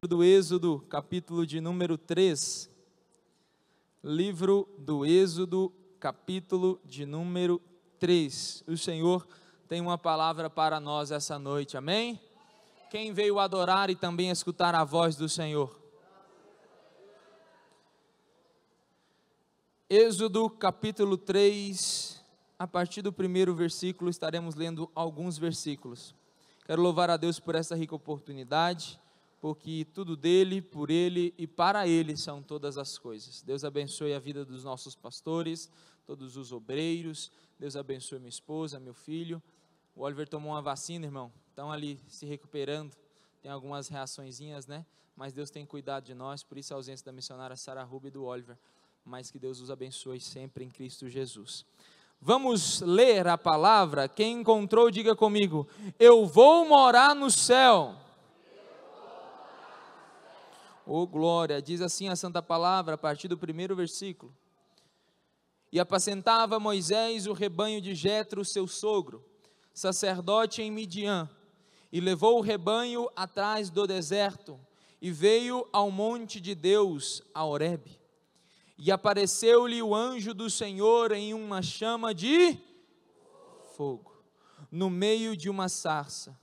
do Êxodo, capítulo de número 3. Livro do Êxodo, capítulo de número 3. O Senhor tem uma palavra para nós essa noite, amém? Quem veio adorar e também escutar a voz do Senhor? Êxodo, capítulo 3, a partir do primeiro versículo, estaremos lendo alguns versículos. Quero louvar a Deus por essa rica oportunidade, porque tudo dele, por ele e para ele são todas as coisas. Deus abençoe a vida dos nossos pastores, todos os obreiros. Deus abençoe minha esposa, meu filho. O Oliver tomou uma vacina, irmão, estão ali se recuperando, tem algumas reaçõezinhas, né? Mas Deus tem cuidado de nós, por isso a ausência da missionária Sara Ruby e do Oliver. Mas que Deus os abençoe sempre em Cristo Jesus. Vamos ler a palavra. Quem encontrou, diga comigo: eu vou morar no céu. Oh glória, diz assim a santa palavra a partir do primeiro versículo. E apacentava Moisés o rebanho de Jetro, seu sogro, sacerdote em Midian, e levou o rebanho atrás do deserto, e veio ao monte de Deus, a Horebe. E apareceu-lhe o anjo do Senhor em uma chama de fogo, no meio de uma sarça.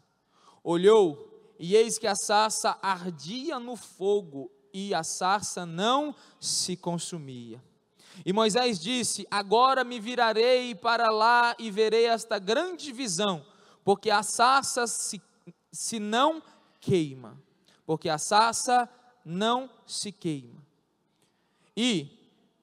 Olhou, e eis que a sarça ardia no fogo, e a sarça não se consumia. E Moisés disse: agora me virarei para lá e verei esta grande visão, porque a sarça se não queima. Porque a sarça não se queima. E,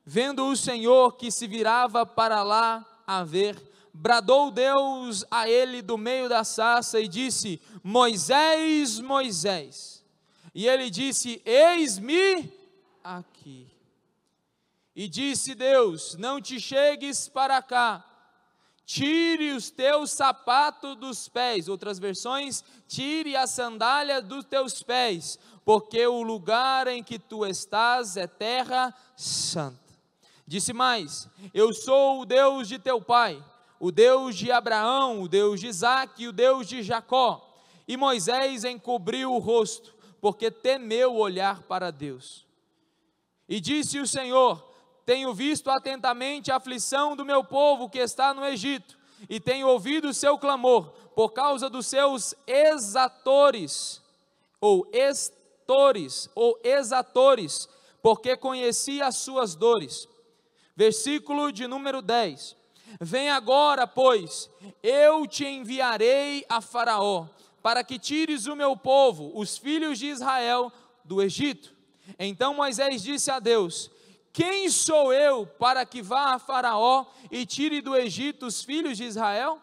vendo o Senhor que se virava para lá a ver, bradou Deus a ele do meio da sarça e disse: Moisés, Moisés. E ele disse: eis-me aqui. E disse Deus: não te chegues para cá, tire os teus sapatos dos pés. Outras versões: tire a sandália dos teus pés, porque o lugar em que tu estás é terra santa. Disse mais: eu sou o Deus de teu pai, o Deus de Abraão, o Deus de Isaque e o Deus de Jacó. E Moisés encobriu o rosto, porque temeu olhar para Deus. E disse o Senhor: tenho visto atentamente a aflição do meu povo que está no Egito, e tenho ouvido o seu clamor, por causa dos seus exatores, porque conheci as suas dores. Versículo de número 10, vem agora, pois, eu te enviarei a Faraó, para que tires o meu povo, os filhos de Israel, do Egito. Então Moisés disse a Deus: quem sou eu para que vá a Faraó e tire do Egito os filhos de Israel?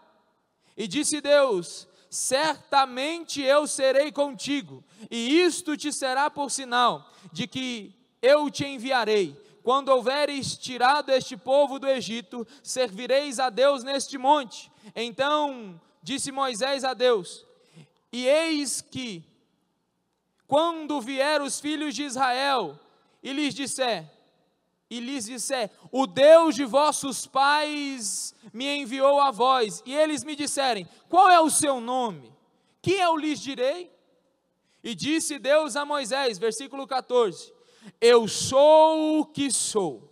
E disse Deus: certamente eu serei contigo, e isto te será por sinal, de que eu te enviarei. Quando houveres tirado este povo do Egito, servireis a Deus neste monte. Então disse Moisés a Deus: e eis que, quando vier os filhos de Israel, e lhes disser, o Deus de vossos pais me enviou a vós, e eles me disserem: qual é o seu nome? Que eu lhes direi? E disse Deus a Moisés, versículo 14, eu sou o que sou.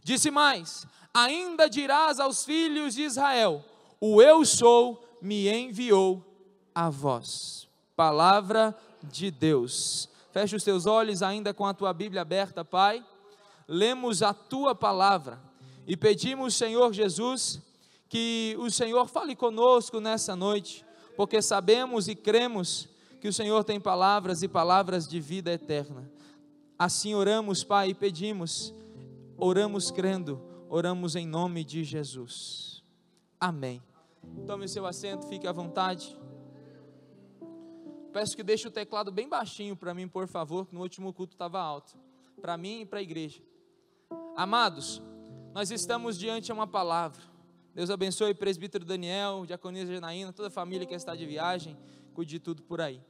Disse mais: ainda dirás aos filhos de Israel, o eu sou me enviou a vós. Palavra de Deus. Feche os teus olhos ainda com a tua Bíblia aberta, Pai. Lemos a tua palavra e pedimos, Senhor Jesus, que o Senhor fale conosco nessa noite, porque sabemos e cremos que o Senhor tem palavras e palavras de vida eterna. Assim oramos, Pai, e pedimos, oramos crendo, oramos em nome de Jesus. Amém. Tome o seu assento, fique à vontade. Peço que deixe o teclado bem baixinho para mim, por favor, que no último culto estava alto, para mim e para a igreja. Amados, nós estamos diante de uma palavra. Deus abençoe o presbítero Daniel, diaconisa Janaína, toda a família que está de viagem, cuide de tudo por aí.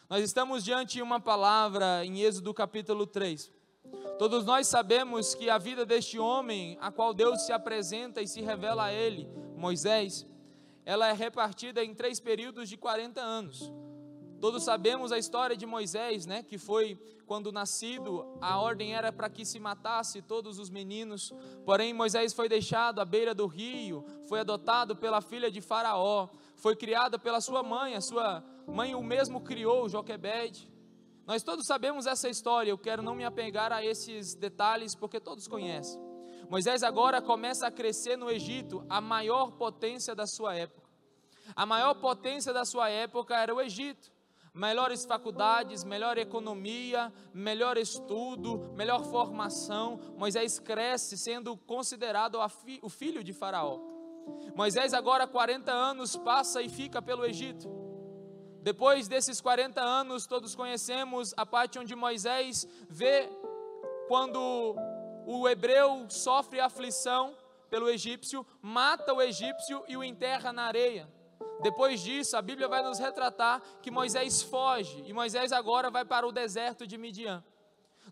Nós estamos diante de uma palavra em Êxodo capítulo 3. Todos nós sabemos que a vida deste homem, a qual Deus se apresenta e se revela a ele, Moisés, ela é repartida em 3 períodos de 40 anos. Todos sabemos a história de Moisés, né? Que foi quando nascido, a ordem era para que se matasse todos os meninos. Porém, Moisés foi deixado à beira do rio, foi adotado pela filha de Faraó, foi criado pela sua mãe, a sua mãe o mesmo criou, Joquebede. Nós todos sabemos essa história, eu quero não me apegar a esses detalhes, porque todos conhecem. Moisés agora começa a crescer no Egito, a maior potência da sua época. A maior potência da sua época era o Egito. Melhores faculdades, melhor economia, melhor estudo, melhor formação. Moisés cresce sendo considerado o filho de Faraó. Moisés agora 40 anos passa e fica pelo Egito. Depois desses 40 anos, todos conhecemos a parte onde Moisés vê quando o hebreu sofre aflição pelo egípcio, mata o egípcio e o enterra na areia. Depois disso, a Bíblia vai nos retratar que Moisés foge, e Moisés agora vai para o deserto de Midian.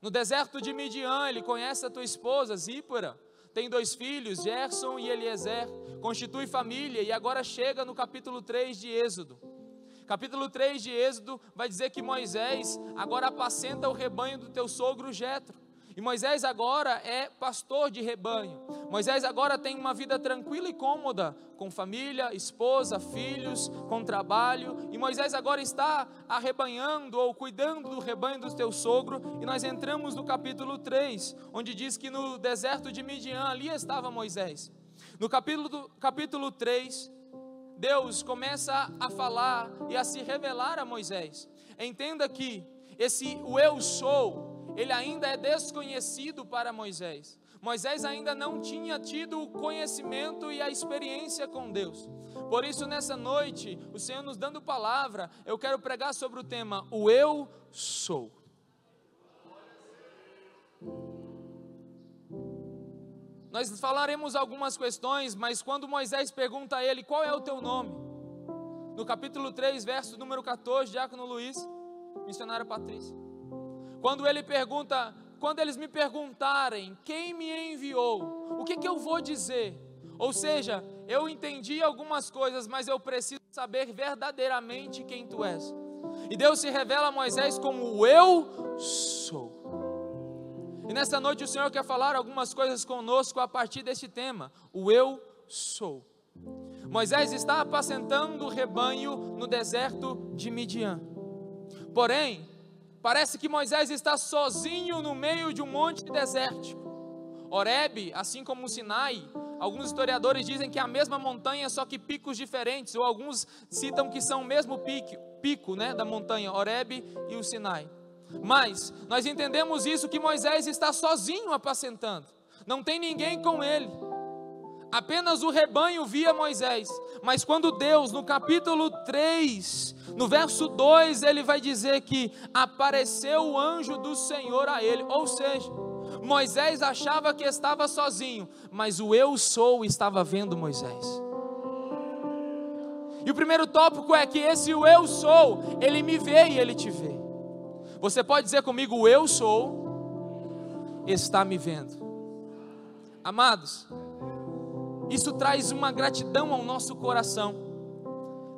No deserto de Midian, ele conhece a tua esposa, Zípora, tem 2 filhos, Gerson e Eliezer, constitui família, e agora chega no capítulo 3 de Êxodo. Capítulo 3 de Êxodo vai dizer que Moisés agora apacenta o rebanho do teu sogro Jetro. E Moisés agora é pastor de rebanho. Moisés agora tem uma vida tranquila e cômoda, com família, esposa, filhos, com trabalho. E Moisés agora está arrebanhando ou cuidando do rebanho do teu sogro. E nós entramos no capítulo 3, onde diz que no deserto de Midian, ali estava Moisés. No capítulo 3, Deus começa a falar e a se revelar a Moisés. Entenda que o eu sou, ele ainda é desconhecido para Moisés. Moisés ainda não tinha tido o conhecimento e a experiência com Deus. Por isso, nessa noite, o Senhor nos dando palavra, eu quero pregar sobre o tema, o eu sou. Nós falaremos algumas questões, mas quando Moisés pergunta a ele, qual é o teu nome? No capítulo 3, verso número 14, Diácono Luiz, missionária Patrícia. Quando ele pergunta, quando eles me perguntarem quem me enviou, o que eu vou dizer? Ou seja, eu entendi algumas coisas, mas eu preciso saber verdadeiramente quem tu és. E Deus se revela a Moisés como o eu sou. E nessa noite o Senhor quer falar algumas coisas conosco a partir deste tema, o eu sou. Moisés está apacentando o rebanho no deserto de Midian. Porém, parece que Moisés está sozinho no meio de um monte desértico. Horebe, assim como o Sinai, alguns historiadores dizem que é a mesma montanha, só que picos diferentes, ou alguns citam que são o mesmo pico, né, da montanha, Horebe e o Sinai. Mas nós entendemos isso, que Moisés está sozinho apacentando, não tem ninguém com ele. Apenas o rebanho via Moisés. Mas quando Deus, no capítulo 3, no verso 2, ele vai dizer que apareceu o anjo do Senhor a ele. Ou seja, Moisés achava que estava sozinho, mas o eu sou estava vendo Moisés. E o primeiro tópico é que esse o eu sou, ele me vê e ele te vê. Você pode dizer comigo, o eu sou está me vendo. Amados, isso traz uma gratidão ao nosso coração.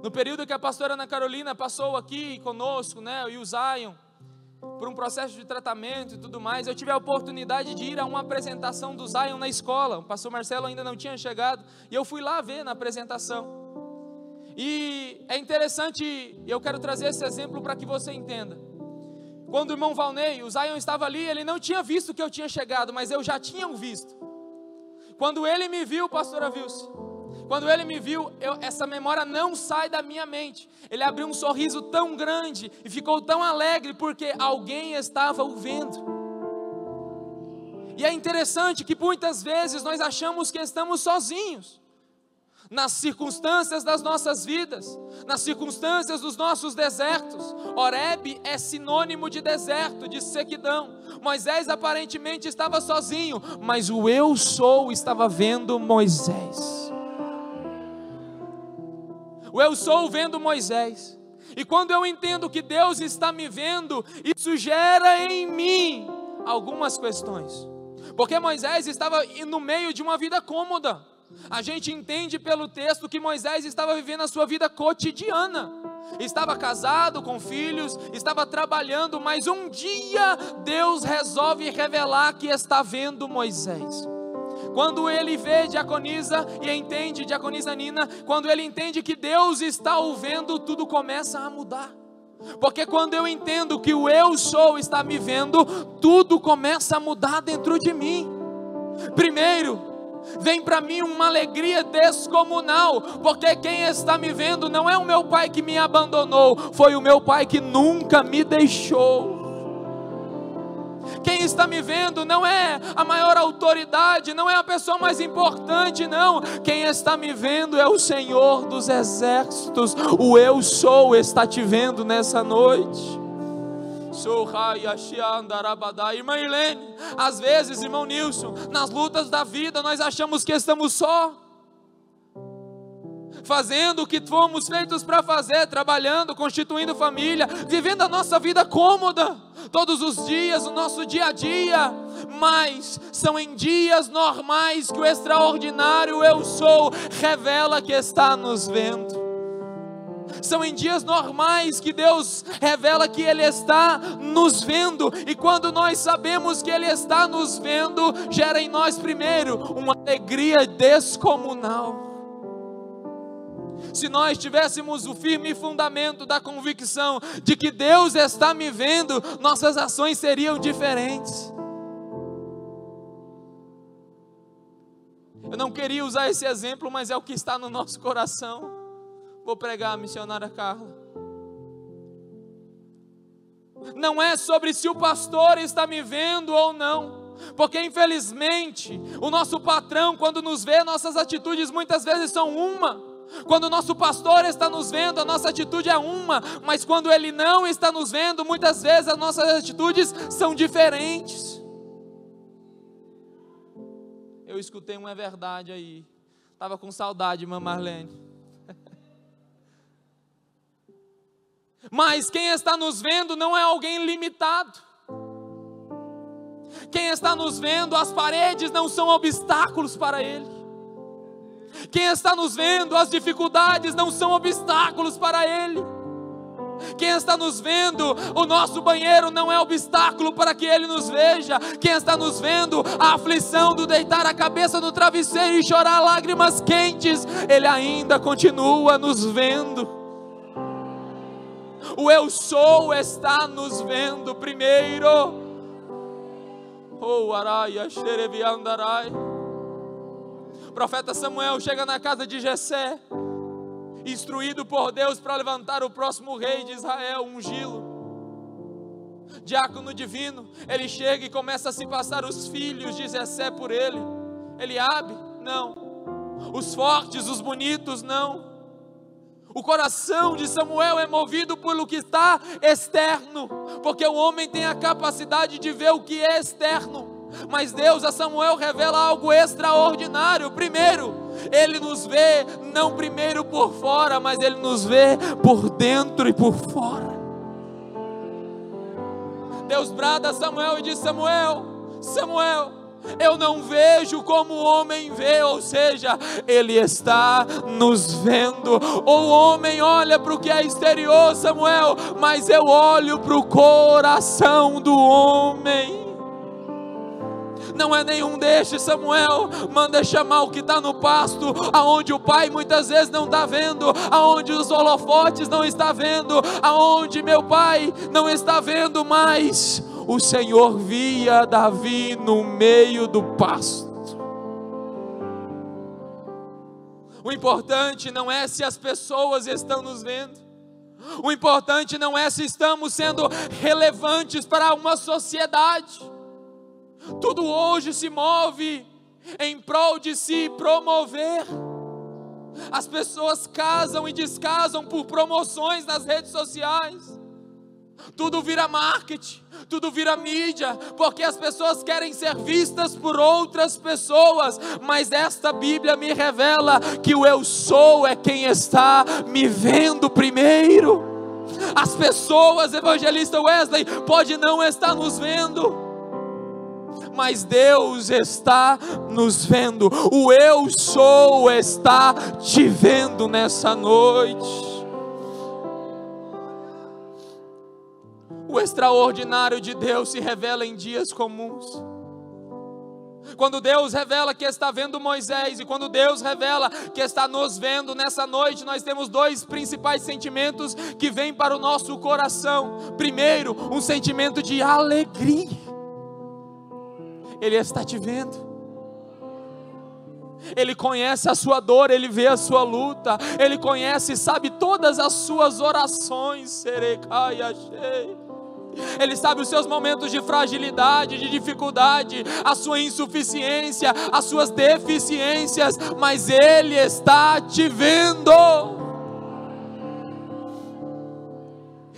No período que a pastora Ana Carolina passou aqui conosco, né, e o Zion, por um processo de tratamento e tudo mais, eu tive a oportunidade de ir a uma apresentação do Zion na escola. O pastor Marcelo ainda não tinha chegado, e eu fui lá ver na apresentação. E é interessante, eu quero trazer esse exemplo para que você entenda. Quando o irmão Valnei, o Zion estava ali, ele não tinha visto que eu tinha chegado, mas eu já tinha o visto. Quando ele me viu, pastora Vilce, quando ele me viu, essa memória não sai da minha mente. Ele abriu um sorriso tão grande e ficou tão alegre porque alguém estava o vendo. E é interessante que muitas vezes nós achamos que estamos sozinhos. Nas circunstâncias das nossas vidas, nas circunstâncias dos nossos desertos. Horebe é sinônimo de deserto, de sequidão. Moisés aparentemente estava sozinho, mas o eu sou estava vendo Moisés. O eu sou vendo Moisés. E quando eu entendo que Deus está me vendo, isso gera em mim algumas questões. Porque Moisés estava no meio de uma vida cômoda. A gente entende pelo texto que Moisés estava vivendo a sua vida cotidiana. estava casado com filhos, estava trabalhando, mas um dia Deus resolve revelar que está vendo Moisés. Quando ele vê diaconisa e entende, diaconisa Nina, quando ele entende que Deus está o vendo, tudo começa a mudar. Porque quando eu entendo que o eu sou está me vendo, tudo começa a mudar dentro de mim. Primeiro, vem para mim uma alegria descomunal, porque quem está me vendo não é o meu pai que me abandonou, foi o meu pai que nunca me deixou. Quem está me vendo não é a maior autoridade, não é a pessoa mais importante, não. Quem está me vendo é o Senhor dos exércitos. O eu sou está te vendo nessa noite. Irmã Irlene, às vezes, irmão Nilson, nas lutas da vida nós achamos que estamos só, fazendo o que fomos feitos para fazer, trabalhando, constituindo família, vivendo a nossa vida cômoda, todos os dias, o nosso dia a dia, mas são em dias normais que o extraordinário eu sou revela que está nos vendo. São em dias normais que Deus revela que Ele está nos vendo, e quando nós sabemos que Ele está nos vendo, gera em nós primeiro uma alegria descomunal. Se nós tivéssemos o firme fundamento da convicção de que Deus está me vendo, nossas ações seriam diferentes. Eu não queria usar esse exemplo, mas é o que está no nosso coração. Vou pregar a missionária Carla. Não é sobre se o pastor está me vendo ou não, porque infelizmente o nosso patrão, quando nos vê, nossas atitudes muitas vezes são uma. Quando o nosso pastor está nos vendo, a nossa atitude é uma, mas quando ele não está nos vendo, muitas vezes as nossas atitudes são diferentes. Eu escutei uma verdade aí, estava com saudade, irmã Marlene. Mas quem está nos vendo não é alguém limitado. Quem está nos vendo, as paredes não são obstáculos para Ele. Quem está nos vendo, as dificuldades não são obstáculos para Ele. Quem está nos vendo, o nosso banheiro não é obstáculo para que Ele nos veja. Quem está nos vendo, a aflição do deitar a cabeça no travesseiro e chorar lágrimas quentes, Ele ainda continua nos vendo. O eu sou está nos vendo primeiro. Oh, araia, xereviandarai. O profeta Samuel chega na casa de Jessé, instruído por Deus para levantar o próximo rei de Israel, ungí-lo. Diácono divino, ele chega e começa a se passar os filhos de Jessé por ele. Eliabe? Não. Os fortes, os bonitos? Não. O coração de Samuel é movido pelo que está externo, porque o homem tem a capacidade de ver o que é externo, mas Deus a Samuel revela algo extraordinário. Primeiro, Ele nos vê não primeiro por fora, mas Ele nos vê por dentro e por fora. Deus brada a Samuel e diz: Samuel, Samuel, eu não vejo como o homem vê, ou seja, Ele está nos vendo. O homem olha para o que é exterior, Samuel, mas eu olho para o coração do homem. Não é nenhum destes, Samuel, manda chamar o que está no pasto, aonde o pai muitas vezes não está vendo, aonde os holofotes não está vendo, aonde meu pai não está vendo, mas o Senhor via Davi no meio do pasto. O importante não é se as pessoas estão nos vendo, o importante não é se estamos sendo relevantes para uma sociedade. Tudo hoje se move em prol de se promover. As pessoas casam e descasam por promoções nas redes sociais. Tudo vira marketing, tudo vira mídia, porque as pessoas querem ser vistas por outras pessoas. Mas esta Bíblia me revela que o eu sou é quem está me vendo primeiro. As pessoas, evangelista Wesley, pode não estar nos vendo, mas Deus está nos vendo. O eu sou está te vendo nessa noite. O extraordinário de Deus se revela em dias comuns. Quando Deus revela que está vendo Moisés, e quando Deus revela que está nos vendo nessa noite, nós temos dois principais sentimentos que vêm para o nosso coração. Primeiro, um sentimento de alegria. Ele está te vendo. Ele conhece a sua dor, Ele vê a sua luta, Ele conhece e sabe todas as suas orações. Ele sabe os seus momentos de fragilidade, de dificuldade, a sua insuficiência, as suas deficiências, mas Ele está te vendo.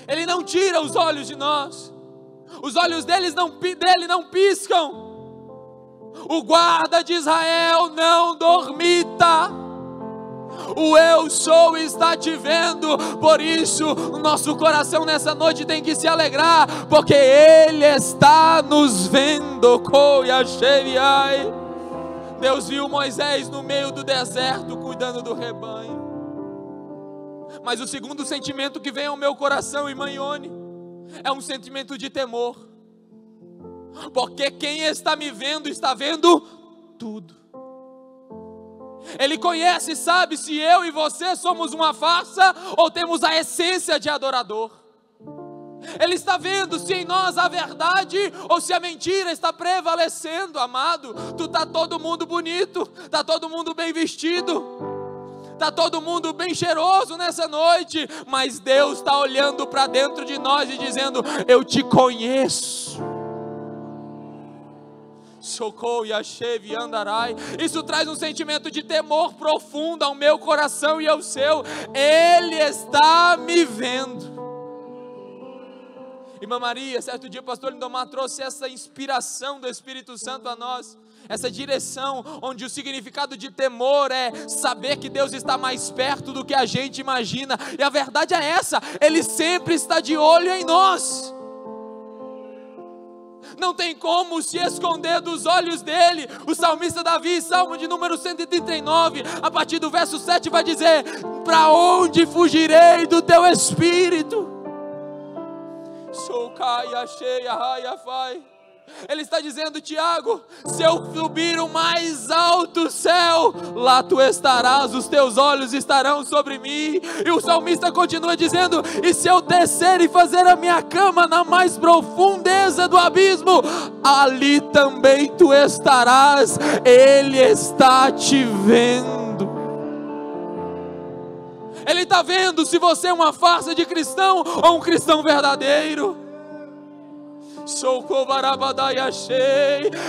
Ele não tira os olhos de nós, os olhos dele não piscam. O guarda de Israel não dormita. O eu sou está te vendo. Por isso o nosso coração nessa noite tem que se alegrar, porque Ele está nos vendo. Deus viu Moisés no meio do deserto cuidando do rebanho. Mas o segundo sentimento que vem ao meu coração, irmã Ione, é um sentimento de temor. Porque quem está me vendo, está vendo tudo. Ele conhece e sabe se eu e você somos uma farsa ou temos a essência de adorador. Ele está vendo se em nós há verdade ou se a mentira está prevalecendo. Amado, tu está todo mundo bonito, está todo mundo bem vestido, está todo mundo bem cheiroso nessa noite, mas Deus está olhando para dentro de nós e dizendo: eu te conheço. Socorro e acheve andarai. Isso traz um sentimento de temor profundo ao meu coração e ao seu. Ele está me vendo. Irmã Maria, certo dia o pastor Lindomar trouxe essa inspiração do Espírito Santo a nós, essa direção onde o significado de temor é saber que Deus está mais perto do que a gente imagina. E a verdade é essa: Ele sempre está de olho em nós. Não tem como se esconder dos olhos dele. O salmista Davi, Salmo de número 139, a partir do verso 7 vai dizer: para onde fugirei do teu Espírito? Sou caia cheia, raia fai. Ele está dizendo: Tiago, se eu subir o mais alto céu, lá tu estarás, os teus olhos estarão sobre mim. E o salmista continua dizendo: e se eu descer e fazer a minha cama na mais profundeza do abismo, ali também tu estarás. Ele está te vendo. Ele está vendo se você é uma farsa de cristão ou um cristão verdadeiro.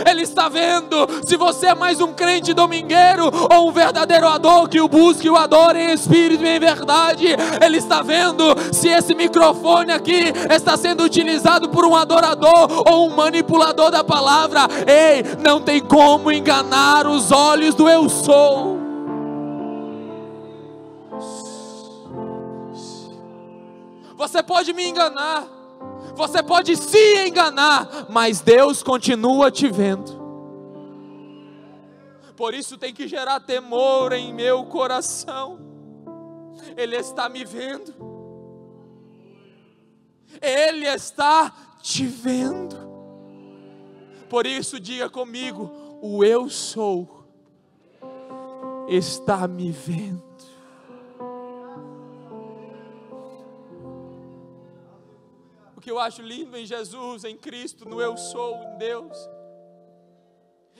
Ele está vendo se você é mais um crente domingueiro ou um verdadeiro adorador que o busque e o adore em espírito e em verdade. Ele está vendo se esse microfone aqui está sendo utilizado por um adorador ou um manipulador da palavra. Ei, não tem como enganar os olhos do eu sou. Você pode me enganar, você pode se enganar, mas Deus continua te vendo. Por isso tem que gerar temor em meu coração. Ele está me vendo. Ele está te vendo. Por isso diga comigo: o eu sou está me vendo. O que eu acho lindo em Jesus, em Cristo, no eu sou, em Deus,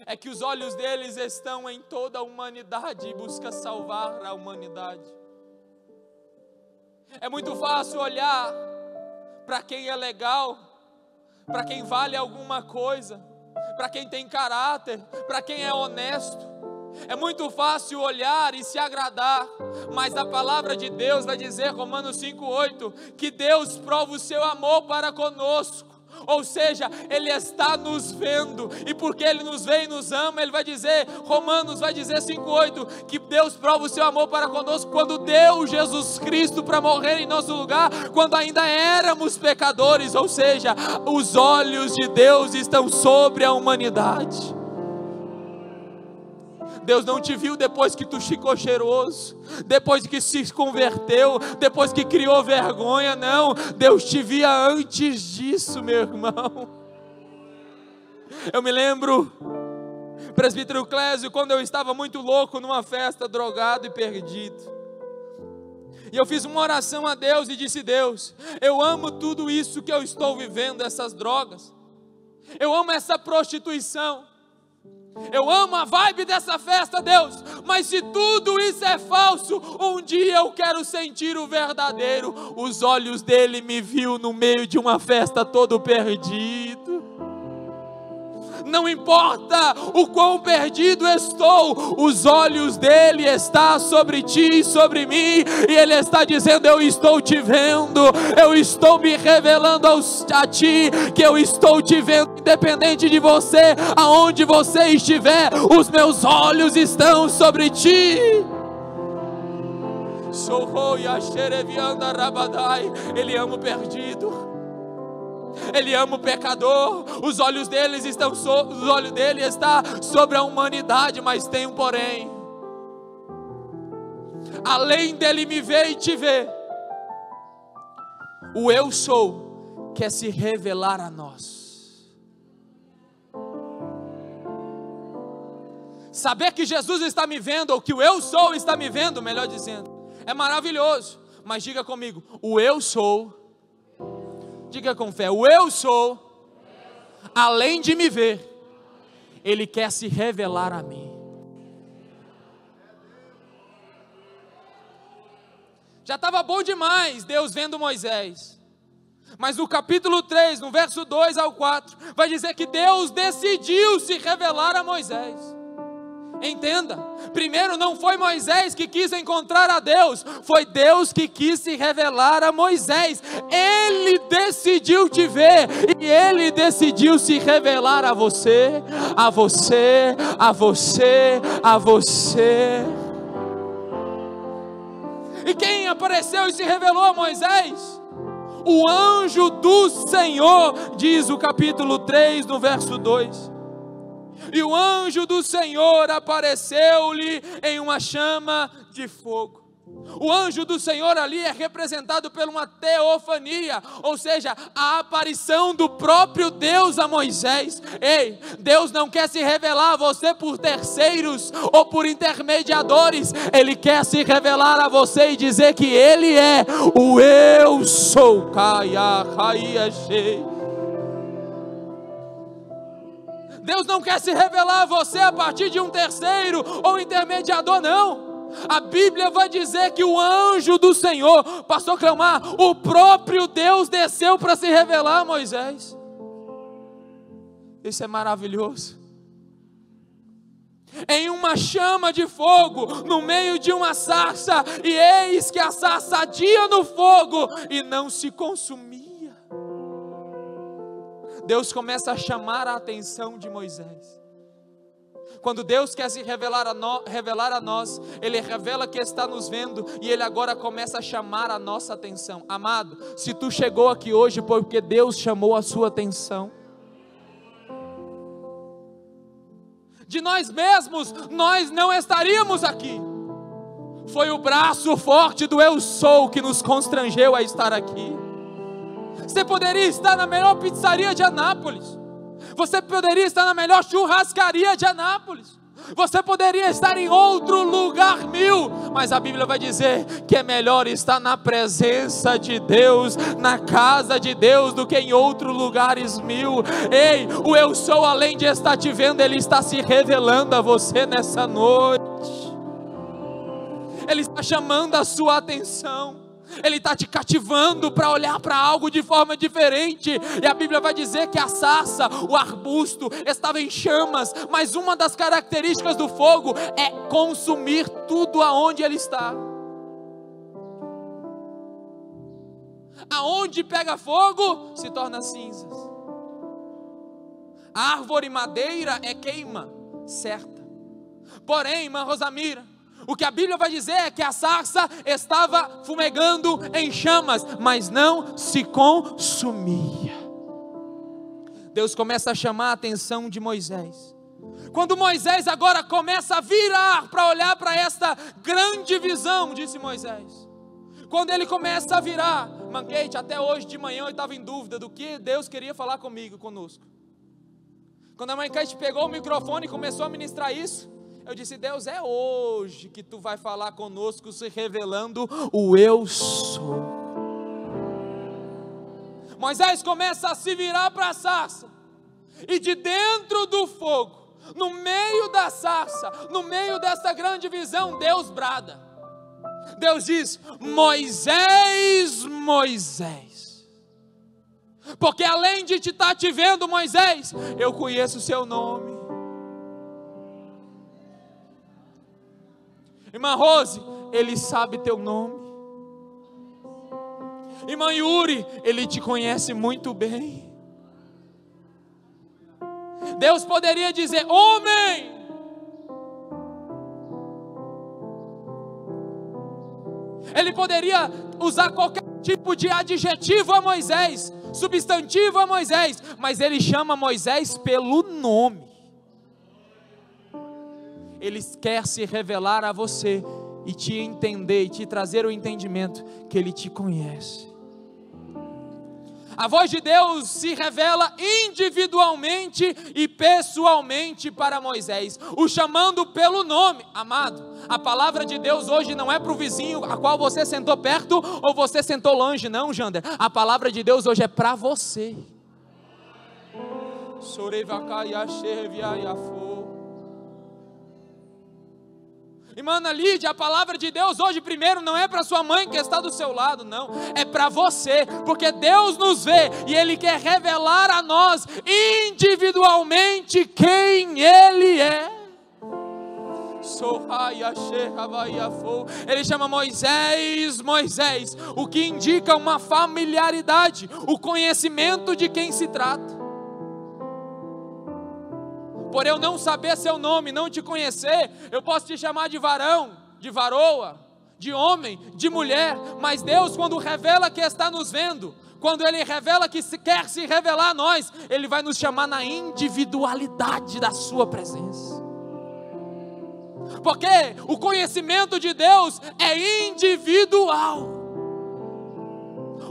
é que os olhos deles estão em toda a humanidade e busca salvar a humanidade. É muito fácil olhar para quem é legal, para quem vale alguma coisa, para quem tem caráter, para quem é honesto. É muito fácil olhar e se agradar, mas a palavra de Deus vai dizer, Romanos 5,8, que Deus prova o seu amor para conosco. Ou seja, Ele está nos vendo, e porque Ele nos vê e nos ama, Ele vai dizer, Romanos vai dizer 5,8, que Deus prova o seu amor para conosco quando deu Jesus Cristo para morrer em nosso lugar, quando ainda éramos pecadores. Ou seja, os olhos de Deus estão sobre a humanidade. Deus não te viu depois que tu ficou cheiroso, depois que se converteu, depois que criou vergonha, não. Deus te via antes disso, meu irmão. Eu me lembro, presbítero Clésio, quando eu estava muito louco numa festa, drogado e perdido. E eu fiz uma oração a Deus e disse: Deus, eu amo tudo isso que eu estou vivendo, essas drogas. Eu amo essa prostituição. Eu amo a vibe dessa festa, Deus. Mas se tudo isso é falso, um dia eu quero sentir o verdadeiro. Os olhos dele me viu no meio de uma festa todo perdido. Não importa o quão perdido estou, os olhos dele estão sobre ti e sobre mim, e ele está dizendo: eu estou te vendo, eu estou me revelando a ti, que eu estou te vendo, independente de você, aonde você estiver, os meus olhos estão sobre ti. Ele ama o perdido. Ele ama o pecador. Os olhos dele estão sobre a humanidade, mas tem um porém. Além dele me ver e te ver, o eu sou quer se revelar a nós. Saber que Jesus está me vendo, ou que o eu sou está me vendo, melhor dizendo, é maravilhoso. Mas diga comigo: o eu sou. Diga com fé: o eu sou, além de me ver, ele quer se revelar a mim. Já estava bom demais Deus vendo Moisés, mas no capítulo 3, no verso 2 ao 4, vai dizer que Deus decidiu se revelar a Moisés. Entenda, primeiro não foi Moisés que quis encontrar a Deus, foi Deus que quis se revelar a Moisés. Ele decidiu te ver, e Ele decidiu se revelar a você, a você, a você, a você. E quem apareceu e se revelou a Moisés? O anjo do Senhor, diz o capítulo 3, no verso 2. E o anjo do Senhor apareceu-lhe em uma chama de fogo. O anjo do Senhor ali é representado por uma teofania, ou seja, a aparição do próprio Deus a Moisés. Ei, Deus não quer se revelar a você por terceiros ou por intermediadores. Ele quer se revelar a você e dizer que Ele é o eu sou. Deus não quer se revelar a você a partir de um terceiro ou intermediador, não. A Bíblia vai dizer que o anjo do Senhor, pastor Cleomar, o próprio Deus desceu para se revelar a Moisés. Isso é maravilhoso. Em uma chama de fogo, no meio de uma sarça, e eis que a sarça ardia no fogo e não se consumia. Deus começa a chamar a atenção de Moisés. Quando Deus quer se revelar a nós, Ele revela que está nos vendo, e Ele agora começa a chamar a nossa atenção. Amado, se tu chegou aqui hoje porque Deus chamou a sua atenção, de nós mesmos, nós não estaríamos aqui. Foi o braço forte do eu sou que nos constrangeu a estar aqui. Você poderia estar na melhor pizzaria de Anápolis, você poderia estar na melhor churrascaria de Anápolis, você poderia estar em outro lugar mil, mas a Bíblia vai dizer que é melhor estar na presença de Deus, na casa de Deus, do que em outros lugares mil. Ei, o eu sou, além de estar te vendo, Ele está se revelando a você nessa noite. Ele está chamando a sua atenção. Ele está te cativando para olhar para algo de forma diferente. E a Bíblia vai dizer que a sarça, o arbusto, estava em chamas, mas uma das características do fogo é consumir tudo aonde ele está. Aonde pega fogo, se torna cinzas. A árvore madeira é queima, certa. Porém, irmã Rosamira, o que a Bíblia vai dizer é que a sarça estava fumegando em chamas, mas não se consumia. Deus começa a chamar a atenção de Moisés. Quando Moisés agora começa a virar para olhar para esta grande visão, disse Moisés. Quando ele começa a virar, Manquete, até hoje de manhã eu estava em dúvida do que Deus queria falar conosco. Quando a mãe Kate pegou o microfone e começou a ministrar isso, eu disse: Deus, é hoje que tu vai falar conosco, se revelando o eu sou. Moisés começa a se virar para a sarça, e de dentro do fogo, no meio da sarça, no meio dessa grande visão, Deus brada. Deus diz: Moisés, Moisés. Porque além de estar te vendo, Moisés, eu conheço o seu nome. Irmã Rose, Ele sabe teu nome. Irmã Yuri, Ele te conhece muito bem. Deus poderia dizer: homem. Ele poderia usar qualquer tipo de adjetivo a Moisés, substantivo a Moisés, mas Ele chama Moisés pelo nome. Ele quer se revelar a você e te entender, e te trazer o entendimento que Ele te conhece. A voz de Deus se revela individualmente e pessoalmente para Moisés, o chamando pelo nome. Amado, a palavra de Deus hoje não é para o vizinho a qual você sentou perto ou você sentou longe, não, Jander. A palavra de Deus hoje é para você. Irmã Ana Lídia, a palavra de Deus hoje primeiro não é para sua mãe que está do seu lado, não, é para você, porque Deus nos vê e Ele quer revelar a nós individualmente quem Ele é. Ele chama Moisés, Moisés, o que indica uma familiaridade, o conhecimento de quem se trata. Por eu não saber seu nome, não te conhecer, eu posso te chamar de varão, de varoa, de homem, de mulher, mas Deus, quando revela que está nos vendo, quando Ele revela que quer se revelar a nós, Ele vai nos chamar na individualidade da sua presença. Porque o conhecimento de Deus é individual.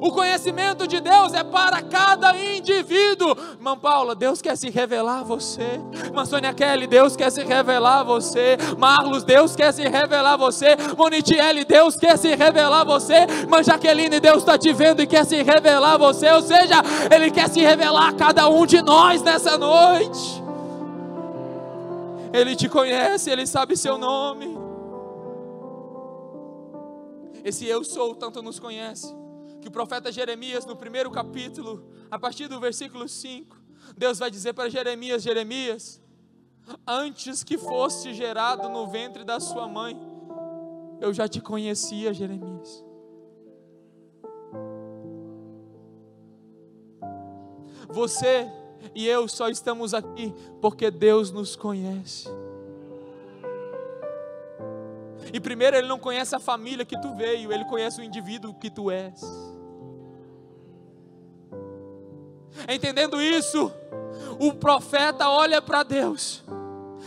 O conhecimento de Deus é para cada indivíduo. Irmã Paula, Deus quer se revelar a você. Irmã Sônia Kelly, Deus quer se revelar a você. Marlos, Deus quer se revelar a você. Monitiele, Deus quer se revelar a você. Irmã Jaqueline, Deus está te vendo e quer se revelar a você. Ou seja, Ele quer se revelar a cada um de nós nessa noite. Ele te conhece, Ele sabe seu nome. Esse eu sou tanto nos conhece, que o profeta Jeremias, no primeiro capítulo, a partir do versículo 5, Deus vai dizer para Jeremias: Jeremias, antes que fosse gerado no ventre da sua mãe, eu já te conhecia, Jeremias. Você e eu só estamos aqui porque Deus nos conhece. E primeiro Ele não conhece a família que tu veio, Ele conhece o indivíduo que tu és. Entendendo isso, o profeta olha para Deus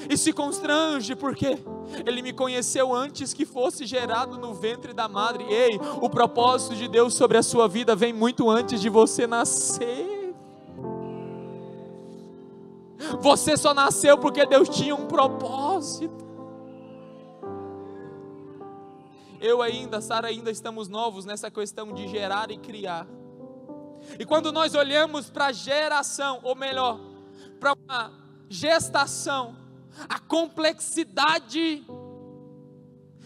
e se constrange, porque Ele me conheceu antes que fosse gerado no ventre da madre. Ei, o propósito de Deus sobre a sua vida vem muito antes de você nascer. Você só nasceu porque Deus tinha um propósito. Sara ainda estamos novos nessa questão de gerar e criar. E quando nós olhamos para a geração, ou melhor, para uma gestação, a complexidade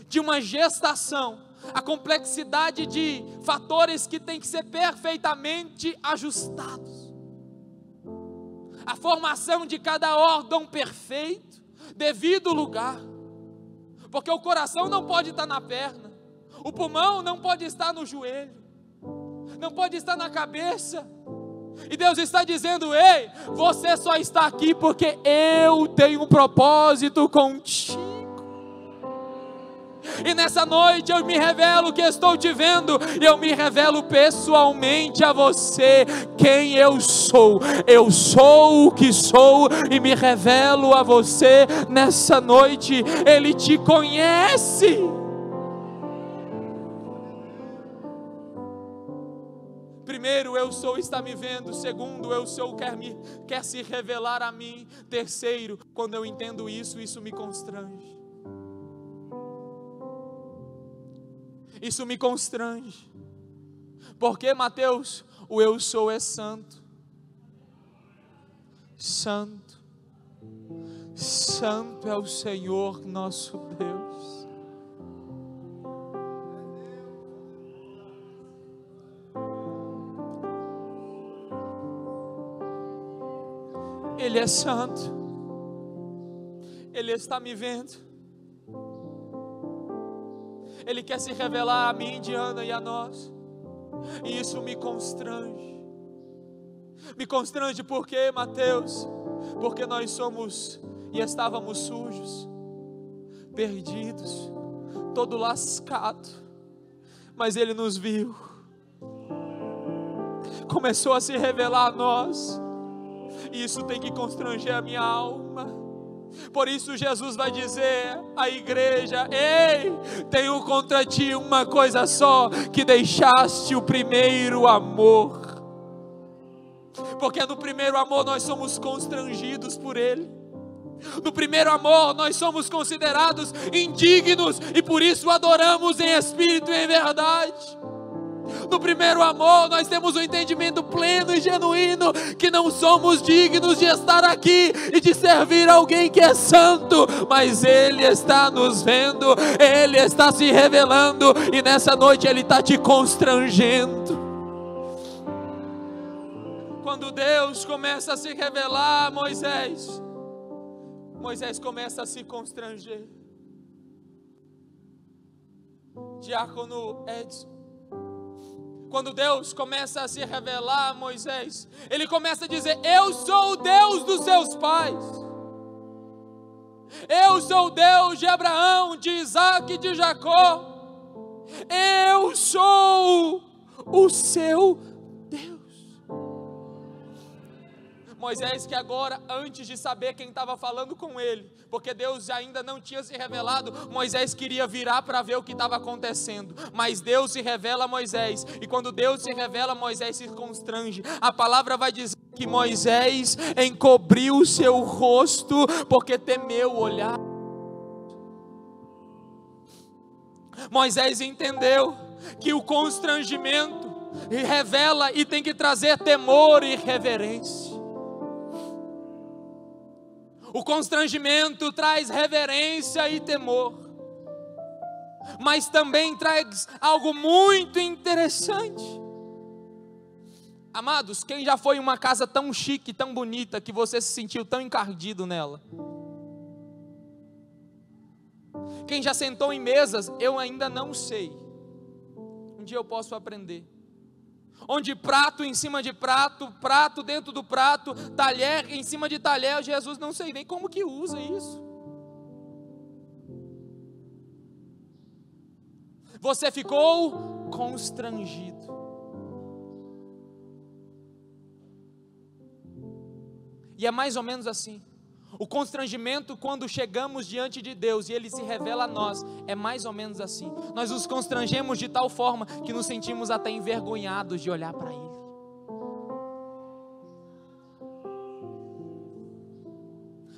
de uma gestação, a complexidade de fatores que tem que ser perfeitamente ajustados. A formação de cada órgão perfeito, devido lugar. Porque o coração não pode estar na perna, o pulmão não pode estar no joelho, não pode estar na cabeça. E Deus está dizendo: ei, você só está aqui porque eu tenho um propósito contigo. E nessa noite eu me revelo que estou te vendo, e eu me revelo pessoalmente a você quem eu sou. Eu sou o que sou e me revelo a você nessa noite. Ele te conhece. Primeiro, eu sou está me vendo. Segundo, eu sou quer se revelar a mim. Terceiro, quando eu entendo isso, isso me constrange. Isso me constrange. Porque, Mateus, o eu sou é santo. Santo. Santo é o Senhor nosso Deus. Ele é santo. Ele está me vendo. Ele quer se revelar a mim, Diana, e a nós. E isso me constrange. Me constrange por quê, Mateus? Porque nós somos e estávamos sujos, perdidos, todo lascado. Mas Ele nos viu. Começou a se revelar a nós. E isso tem que constranger a minha alma. Por isso Jesus vai dizer à igreja: ei, tenho contra ti uma coisa só, que deixaste o primeiro amor. Porque no primeiro amor nós somos constrangidos por Ele. No primeiro amor nós somos considerados indignos, e por isso adoramos em espírito e em verdade. No primeiro amor nós temos um entendimento pleno e genuíno que não somos dignos de estar aqui e de servir alguém que é santo, mas Ele está nos vendo, Ele está se revelando, e nessa noite Ele está te constrangendo. Quando Deus começa a se revelar a Moisés, Moisés começa a se constranger. Diácono Edson, quando Deus começa a se revelar a Moisés, Ele começa a dizer: eu sou o Deus dos seus pais. Eu sou o Deus de Abraão, de Isaac e de Jacó. Eu sou o seu Deus. Moisés, que agora, antes de saber quem estava falando com ele, porque Deus ainda não tinha se revelado, Moisés queria virar para ver o que estava acontecendo, mas Deus se revela a Moisés, e quando Deus se revela, Moisés se constrange. A palavra vai dizer que Moisés encobriu o seu rosto, porque temeu olhar. Moisés entendeu que o constrangimento revela e tem que trazer temor e reverência. O constrangimento traz reverência e temor, mas também traz algo muito interessante. Amados, quem já foi em uma casa tão chique, tão bonita, que você se sentiu tão encardido nela? Quem já sentou em mesas, eu ainda não sei. Um dia eu posso aprender. Onde prato em cima de prato, prato dentro do prato, talher em cima de talher, Jesus não sei nem como que usa isso. Você ficou constrangido. E é mais ou menos assim. O constrangimento quando chegamos diante de Deus e Ele se revela a nós, é mais ou menos assim. Nós nos constrangemos de tal forma que nos sentimos até envergonhados de olhar para Ele.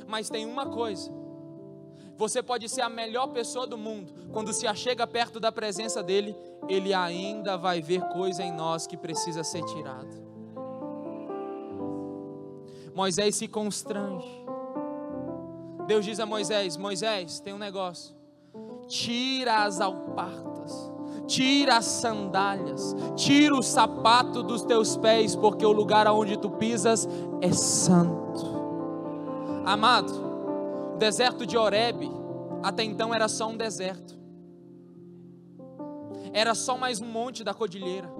Mas tem uma coisa: você pode ser a melhor pessoa do mundo, quando se achega perto da presença dEle, Ele ainda vai ver coisa em nós que precisa ser tirada. Moisés se constrange. Deus diz a Moisés: Moisés, tem um negócio, tira as alpartas, tira as sandálias, tira o sapato dos teus pés, porque o lugar aonde tu pisas é santo. Amado, o deserto de Horebe, até então era só um deserto, era só mais um monte da cordilheira.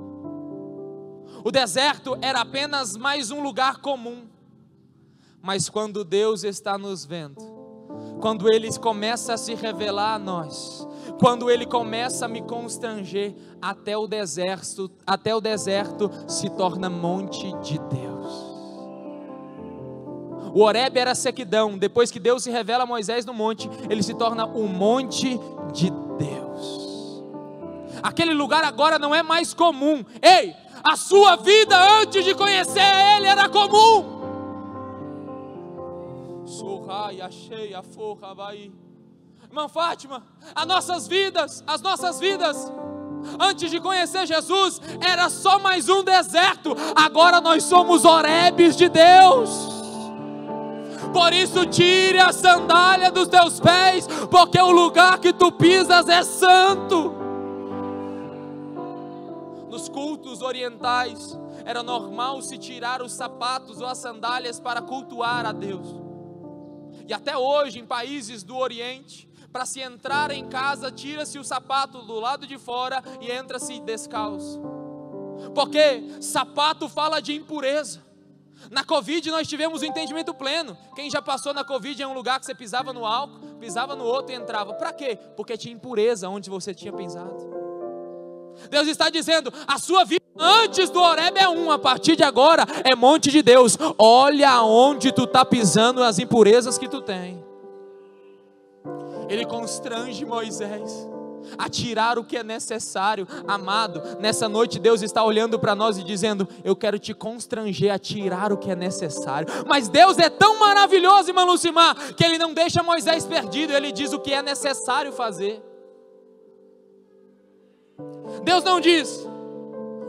O deserto era apenas mais um lugar comum. Mas quando Deus está nos vendo, quando Ele começa a se revelar a nós, quando Ele começa a me constranger, até o deserto se torna monte de Deus. O Horebe era sequidão, depois que Deus se revela a Moisés no monte, ele se torna um monte de Deus. Aquele lugar agora não é mais comum. Ei, a sua vida antes de conhecer Ele era comum. Irmã Fátima, as nossas vidas, antes de conhecer Jesus, era só mais um deserto. Agora nós somos Horebes de Deus. Por isso tire a sandália dos teus pés, porque o lugar que tu pisas é santo. Nos cultos orientais, era normal se tirar os sapatos ou as sandálias para cultuar a Deus. E até hoje, em países do Oriente, para se entrar em casa, tira-se o sapato do lado de fora e entra-se descalço. Porque sapato fala de impureza. Na Covid nós tivemos um entendimento pleno. Quem já passou na Covid é um lugar que você pisava no álcool, pisava no outro e entrava. Para quê? Porque tinha impureza onde você tinha pisado. Deus está dizendo, a sua vida antes do Horebe é a partir de agora é monte de Deus. Olha onde tu está pisando, as impurezas que tu tem. Ele constrange Moisés a tirar o que é necessário. Amado, nessa noite Deus está olhando para nós e dizendo, eu quero te constranger a tirar o que é necessário. Mas Deus é tão maravilhoso, irmã Lucimar, que Ele não deixa Moisés perdido. Ele diz o que é necessário fazer. Deus não diz,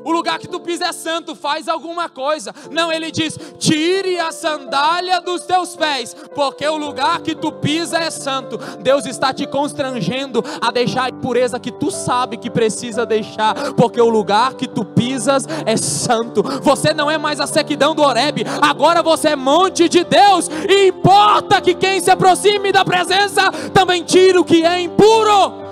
o lugar que tu pisa é santo, faz alguma coisa. Não, Ele diz, tire a sandália dos teus pés, porque o lugar que tu pisa é santo. Deus está te constrangendo a deixar a impureza que tu sabe que precisa deixar, porque o lugar que tu pisas é santo. Você não é mais a sequidão do Horebe, agora você é monte de Deus. E importa que quem se aproxime da presença também tire o que é impuro.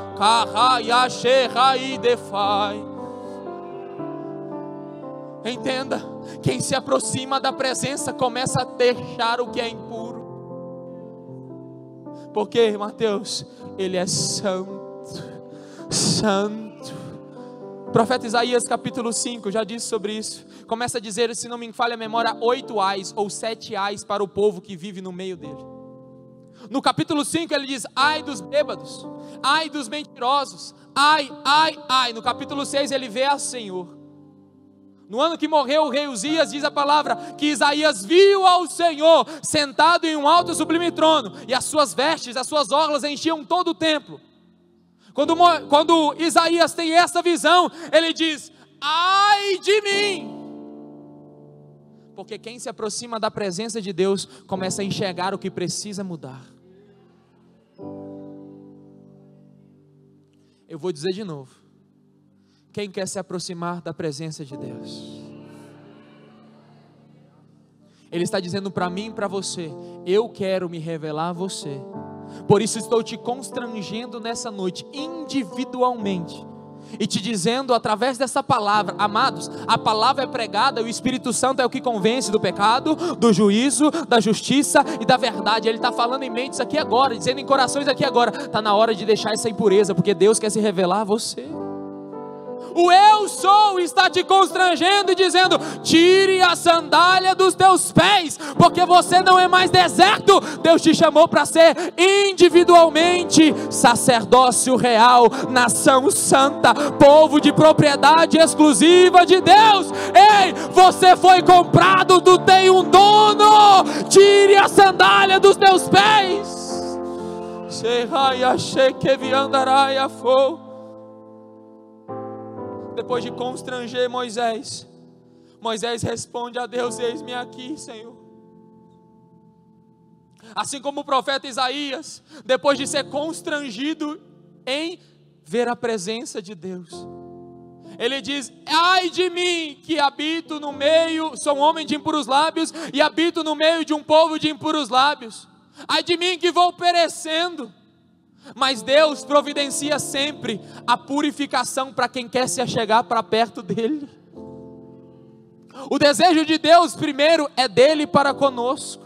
Entenda, quem se aproxima da presença começa a deixar o que é impuro. Porque, Mateus, Ele é santo, santo. O profeta Isaías capítulo 5 já disse sobre isso. Começa a dizer, se não me falha a memória, 8 ais ou 7 ais para o povo que vive no meio dele. No capítulo 5 ele diz, ai dos bêbados, ai dos mentirosos, ai, ai, ai. No capítulo 6 ele vê a Senhor. No ano que morreu o rei Uzias, diz a palavra, que Isaías viu ao Senhor, sentado em um alto e sublime trono, e as suas vestes, as suas orlas enchiam todo o templo. Quando Isaías tem essa visão, ele diz, ai de mim. Porque quem se aproxima da presença de Deus, começa a enxergar o que precisa mudar. Eu vou dizer de novo. Quem quer se aproximar da presença de Deus? Ele está dizendo para mim e para você, eu quero me revelar a você. Por isso estou te constrangendo nessa noite, individualmente. E te dizendo através dessa palavra, amados, a palavra é pregada, o Espírito Santo é o que convence do pecado, do juízo, da justiça e da verdade. Ele está falando em mentes aqui agora, dizendo em corações aqui agora, está na hora de deixar essa impureza, porque Deus quer se revelar a você. O eu sou está te constrangendo e dizendo, tire a sandália dos teus pés, porque você não é mais deserto. Deus te chamou para ser individualmente sacerdócio real, nação santa, povo de propriedade exclusiva de Deus. Ei, você foi comprado, tu tem um dono. Tire a sandália dos teus pés. Depois de constranger Moisés, Moisés responde a Deus, eis-me aqui, Senhor. Assim como o profeta Isaías, depois de ser constrangido em ver a presença de Deus, ele diz, ai de mim que habito no meio, sou um homem de impuros lábios e habito no meio de um povo de impuros lábios. Ai de mim que vou perecendo. Mas Deus providencia sempre a purificação para quem quer se achegar para perto dele. O desejo de Deus primeiro é dele para conosco.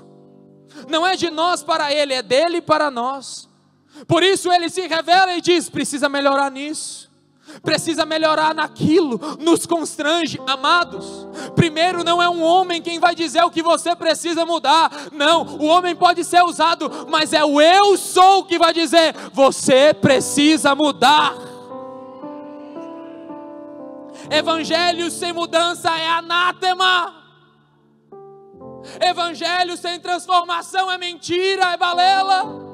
Não é de nós para Ele, é dele para nós. Por isso Ele se revela e diz: precisa melhorar nisso, precisa melhorar naquilo. Nos constrange, amados. Primeiro, não é um homem quem vai dizer o que você precisa mudar. Não, o homem pode ser usado, mas é o eu sou que vai dizer: você precisa mudar. Evangelho sem mudança é anátema. Evangelho sem transformação é mentira, é balela.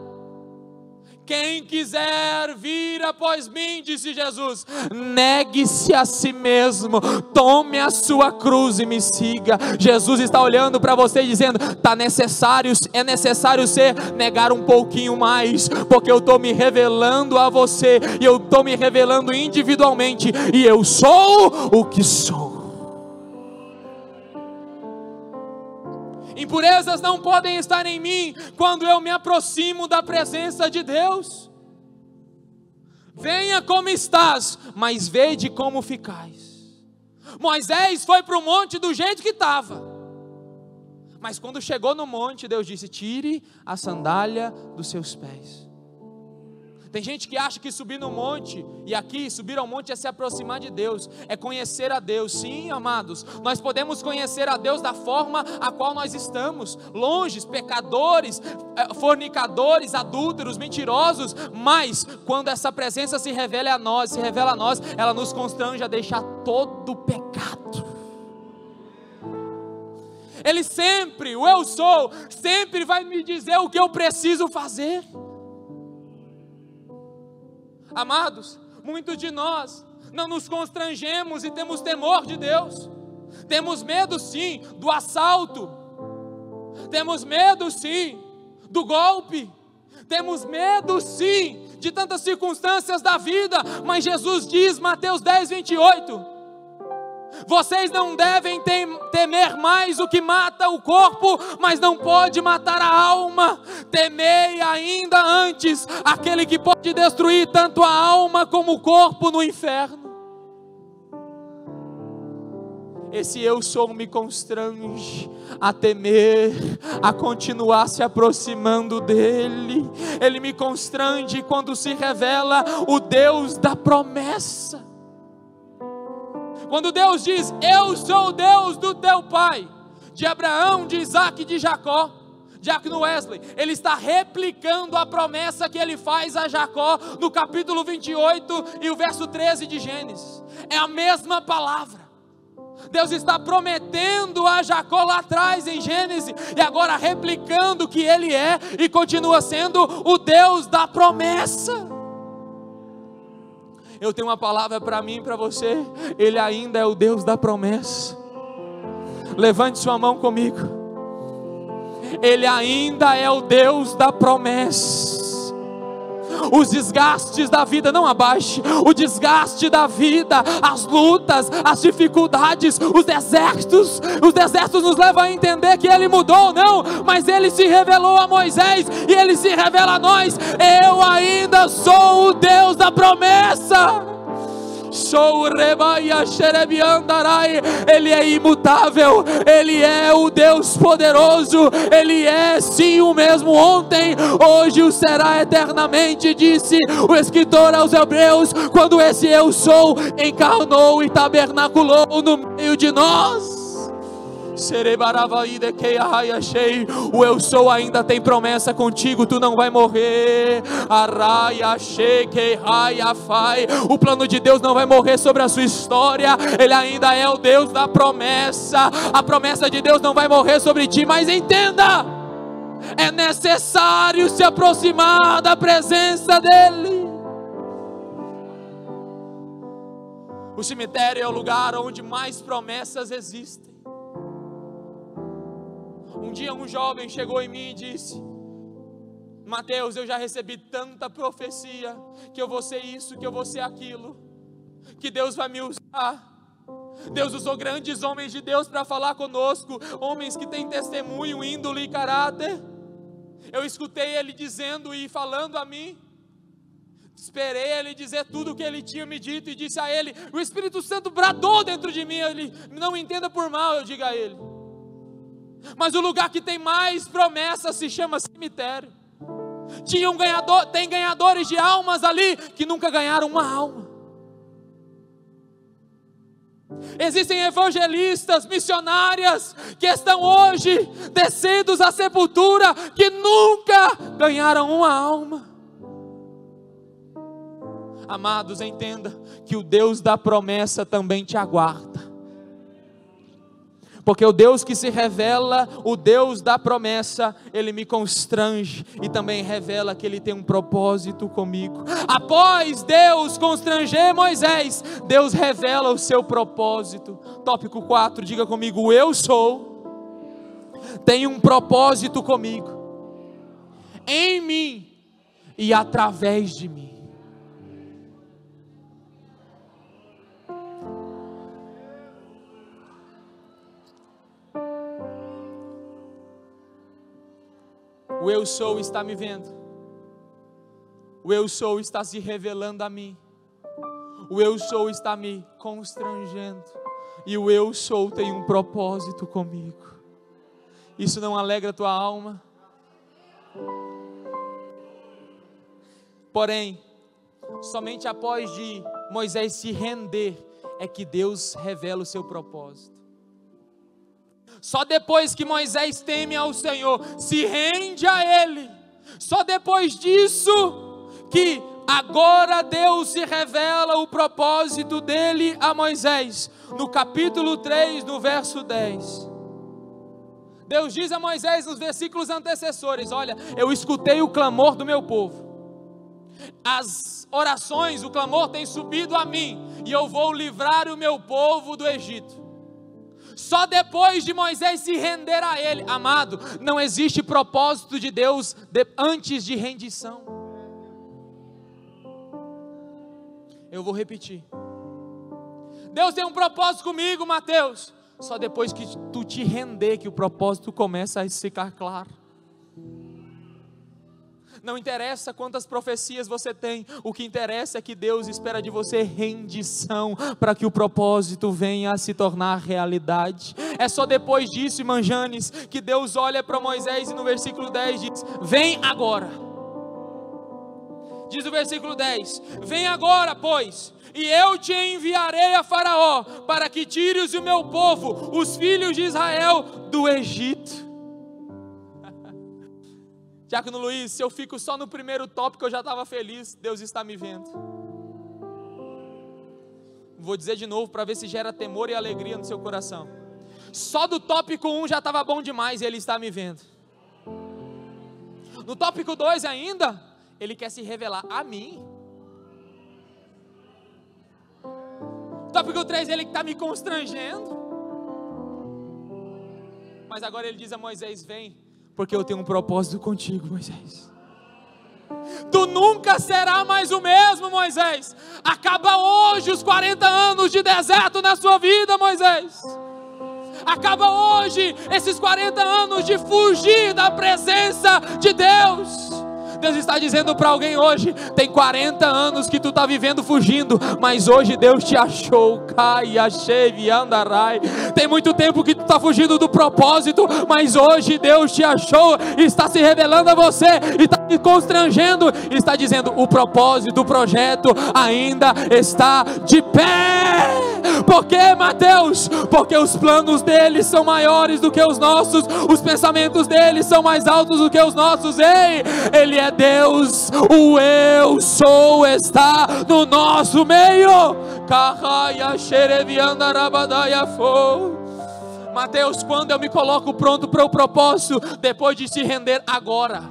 Quem quiser vir após mim, disse Jesus, negue-se a si mesmo, tome a sua cruz e me siga. Jesus está olhando para você e dizendo: é necessário negar um pouquinho mais, porque eu estou me revelando a você, e eu estou me revelando individualmente, e eu sou o que sou. Impurezas não podem estar em mim quando eu me aproximo da presença de Deus. Venha como estás, mas vede como ficais. Moisés foi para o monte do jeito que estava, mas quando chegou no monte, Deus disse: tire a sandália dos seus pés. Tem gente que acha que subir no monte, e aqui subir ao monte é se aproximar de Deus, é conhecer a Deus. Sim, amados, nós podemos conhecer a Deus da forma a qual nós estamos, longe, pecadores, fornicadores, adúlteros, mentirosos, mas quando essa presença se revela a nós, ela nos constrange a deixar todo o pecado. Ele sempre, o eu sou, sempre vai me dizer o que eu preciso fazer. Amados, muitos de nós não nos constrangemos e temos temor de Deus. Temos medo sim do assalto, temos medo sim do golpe, temos medo sim de tantas circunstâncias da vida, mas Jesus diz, Mateus 10, 28, vocês não devem temer mais o que mata o corpo, mas não pode matar a alma. Temei ainda antes aquele que pode destruir tanto a alma como o corpo no inferno. Esse eu sou me constrange a temer, a continuar se aproximando dele. Ele me constrange quando se revela o Deus da promessa. Quando Deus diz: eu sou o Deus do teu pai, de Abraão, de Isaac e de Jacó, Diácono Wesley, ele está replicando a promessa que ele faz a Jacó no capítulo 28 e o verso 13 de Gênesis. É a mesma palavra. Deus está prometendo a Jacó lá atrás em Gênesis, e agora replicando que ele é e continua sendo o Deus da promessa. Eu tenho uma palavra para mim e para você: Ele ainda é o Deus da promessa. Levante sua mão comigo. Ele ainda é o Deus da promessa. Os desgastes da vida, não abaixe, o desgaste da vida, as lutas, as dificuldades, os desertos nos levam a entender que Ele mudou, não, mas Ele se revelou a Moisés, e Ele se revela a nós: eu ainda sou o Deus da promessa. Sou o Rebaia Xerebiandarai. Ele é imutável, Ele é o Deus poderoso, Ele é sim o mesmo ontem, hoje o será eternamente, disse o escritor aos Hebreus, quando esse eu sou encarnou e tabernaculou no meio de nós. O eu sou ainda tem promessa contigo, tu não vai morrer. O plano de Deus não vai morrer sobre a sua história, Ele ainda é o Deus da promessa. A promessa de Deus não vai morrer sobre ti, mas entenda, é necessário se aproximar da presença dEle. O cemitério é o lugar onde mais promessas existem. Um dia um jovem chegou em mim e disse: Mateus, eu já recebi tanta profecia, que eu vou ser isso, que eu vou ser aquilo, que Deus vai me usar. Deus usou grandes homens de Deus para falar conosco, homens que têm testemunho, índole e caráter. Eu escutei ele dizendo e falando a mim, esperei ele dizer tudo o que ele tinha me dito, e disse a ele, o Espírito Santo bradou dentro de mim, ele, não me entenda por mal, eu digo a ele. Mas o lugar que tem mais promessas se chama cemitério. Tem ganhadores de almas ali que nunca ganharam uma alma. Existem evangelistas, missionárias que estão hoje descidos à sepultura, que nunca ganharam uma alma. Amados, entenda que o Deus da promessa também te aguarda. Porque o Deus que se revela, o Deus da promessa, Ele me constrange e também revela que Ele tem um propósito comigo. Após Deus constranger Moisés, Deus revela o seu propósito. Tópico 4, diga comigo: eu sou, tenho um propósito comigo, em mim e através de mim. O eu sou está me vendo. O eu sou está se revelando a mim. O eu sou está me constrangendo. E o eu sou tem um propósito comigo. Isso não alegra a tua alma? Porém, somente após de Moisés se render é que Deus revela o seu propósito. Só depois que Moisés teme ao Senhor, se rende a Ele, só depois disso que agora Deus se revela o propósito dele a Moisés. No capítulo 3, no verso 10, Deus diz a Moisés nos versículos antecessores: olha, eu escutei o clamor do meu povo, as orações, o clamor tem subido a mim, e eu vou livrar o meu povo do Egito. Só depois de Moisés se render a Ele. Amado, não existe propósito de Deus antes de rendição. Eu vou repetir. Deus tem um propósito comigo, Mateus. Só depois que tu te render que o propósito começa a ficar claro. Não interessa quantas profecias você tem, o que interessa é que Deus espera de você rendição, para que o propósito venha a se tornar realidade. É só depois disso, irmã Janes, que Deus olha para Moisés e no versículo 10 diz: vem agora. Diz o versículo 10: vem agora, pois, e eu te enviarei a Faraó, para que tires o meu povo, os filhos de Israel, do Egito. Diácono Luiz, se eu fico só no primeiro tópico eu já estava feliz. Deus está me vendo. Vou dizer de novo para ver se gera temor e alegria no seu coração. Só do tópico 1 já estava bom demais, Ele está me vendo. No tópico 2 ainda, Ele quer se revelar a mim. No tópico 3 Ele está me constrangendo. Mas agora Ele diz a Moisés: vem, porque eu tenho um propósito contigo, Moisés. Tu nunca será mais o mesmo, Moisés. Acaba hoje os 40 anos de deserto na sua vida, Moisés. Acaba hoje esses 40 anos de fugir da presença de Deus. Deus está dizendo para alguém hoje: tem 40 anos que tu está vivendo fugindo, mas hoje Deus te achou. Tem muito tempo que tu está fugindo do propósito, mas hoje Deus te achou, está se revelando a você, está te constrangendo, está dizendo: o propósito, o projeto ainda está de pé. Por quê, Mateus? Porque os planos dele são maiores do que os nossos, os pensamentos dele são mais altos do que os nossos. Ei, Ele é Deus, o eu sou está no nosso meio. Mateus, quando eu me coloco pronto para o propósito? Depois de se render agora.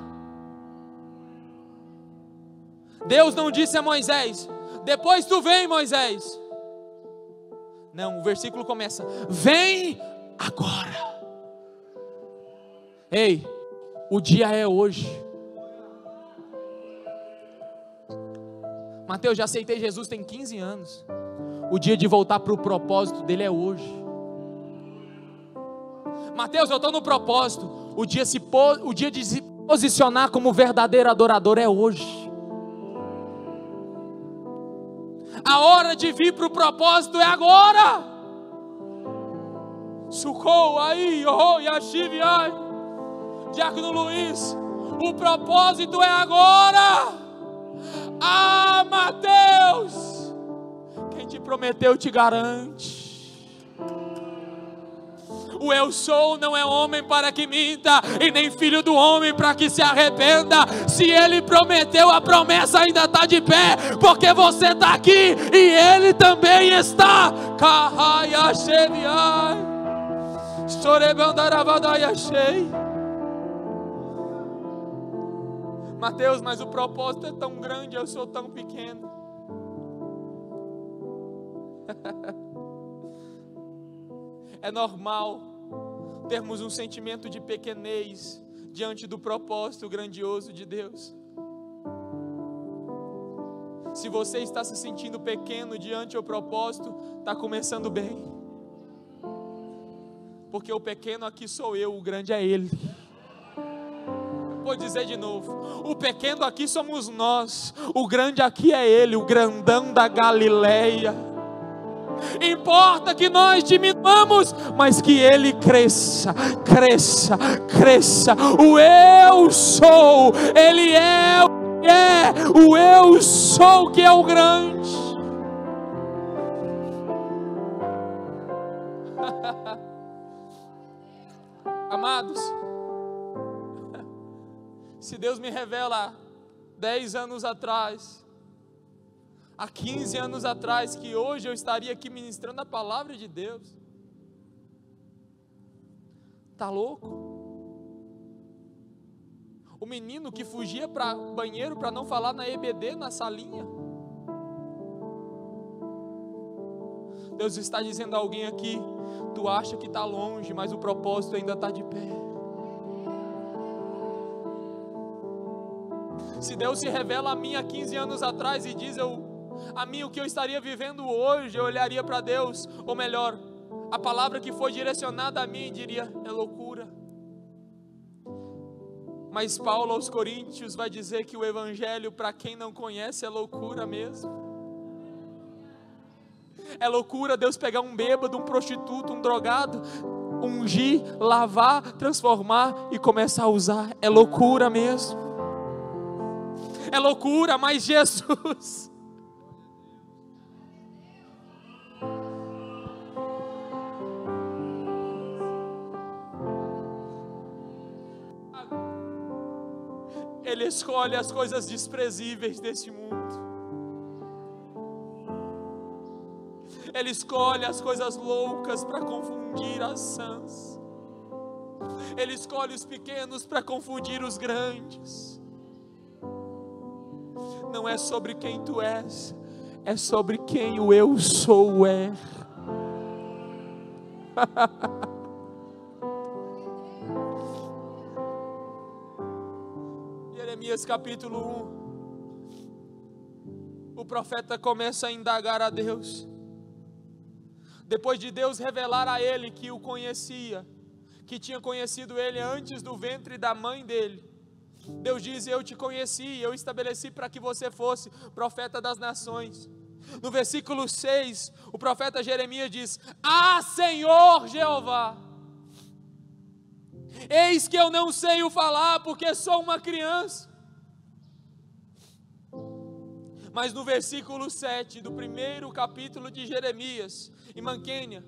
Deus não disse a Moisés: depois tu vem, Moisés. Não, o versículo começa: vem agora. Ei, o dia é hoje. Mateus, já aceitei Jesus tem 15 anos. O dia de voltar para o propósito dele é hoje. Mateus, eu estou no propósito. O dia de se posicionar como verdadeiro adorador é hoje. A hora de vir para o propósito é agora. Tocou aí, oh, Yashiv, ai. Diácono Luiz, o propósito é agora. Ah, Mateus, quem te prometeu te garante. O eu sou não é homem para que minta, e nem filho do homem para que se arrependa. Se ele prometeu, a promessa ainda está de pé, porque você está aqui e ele também está. Mateus, mas o propósito é tão grande, eu sou tão pequeno. É normal termos um sentimento de pequenez diante do propósito grandioso de Deus. Se você está se sentindo pequeno diante do propósito, está começando bem. Porque o pequeno aqui sou eu, o grande é Ele. Vou dizer de novo, o pequeno aqui somos nós, o grande aqui é Ele, o grandão da Galileia. Importa que nós diminuamos, mas que Ele cresça, cresça, cresça. O eu sou, Ele é o eu sou que é o grande. Amados, se Deus me revela 10 anos atrás, há 15 anos atrás, que hoje eu estaria aqui ministrando a palavra de Deus, tá louco? O menino que fugia para o banheiro para não falar na EBD, na salinha. Deus está dizendo a alguém aqui: tu acha que está longe, mas o propósito ainda está de pé. Se Deus se revela a mim há 15 anos atrás e diz a mim o que eu estaria vivendo hoje, eu olharia para Deus, ou melhor, a palavra que foi direcionada a mim diria: é loucura. Mas Paulo aos Coríntios vai dizer que o evangelho, para quem não conhece, é loucura mesmo. É loucura Deus pegar um bêbado, um prostituto, um drogado, ungir, lavar, transformar e começar a usar. É loucura mesmo. É loucura, mas Jesus, Ele escolhe as coisas desprezíveis desse mundo. Ele escolhe as coisas loucas para confundir as sãs. Ele escolhe os pequenos para confundir os grandes. Não é sobre quem tu és, é sobre quem o eu sou é. Jeremias capítulo 1, o profeta começa a indagar a Deus. Depois de Deus revelar a ele que o conhecia, que tinha conhecido ele antes do ventre da mãe dele, Deus diz: eu te conheci, eu estabeleci para que você fosse profeta das nações. No versículo 6, o profeta Jeremias diz: ah, Senhor Jeová, eis que eu não sei o falar, porque sou uma criança. Mas no versículo 7 do primeiro capítulo de Jeremias, em Manquênia,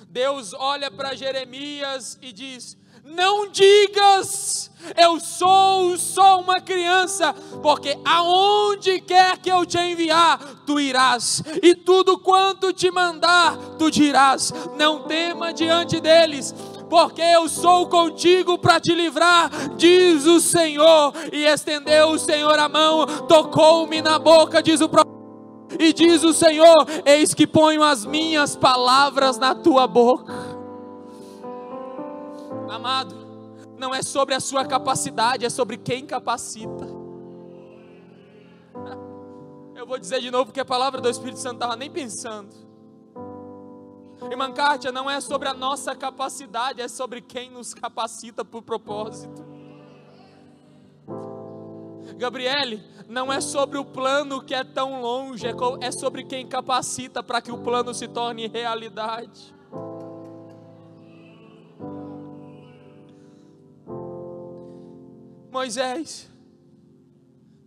Deus olha para Jeremias e diz: não digas, eu sou só uma criança, porque aonde quer que eu te enviar, tu irás, e tudo quanto te mandar, tu dirás. Não tema diante deles, porque eu sou contigo para te livrar, diz o Senhor. E estendeu o Senhor a mão, tocou-me na boca, diz o profeta, e diz o Senhor: eis que ponho as minhas palavras na tua boca. Amado, não é sobre a sua capacidade, é sobre quem capacita. Eu vou dizer de novo, porque a palavra do Espírito Santo estava nem pensando. Irmã Kátia, não é sobre a nossa capacidade, é sobre quem nos capacita por propósito. Gabriele, não é sobre o plano que é tão longe, é sobre quem capacita para que o plano se torne realidade. Moisés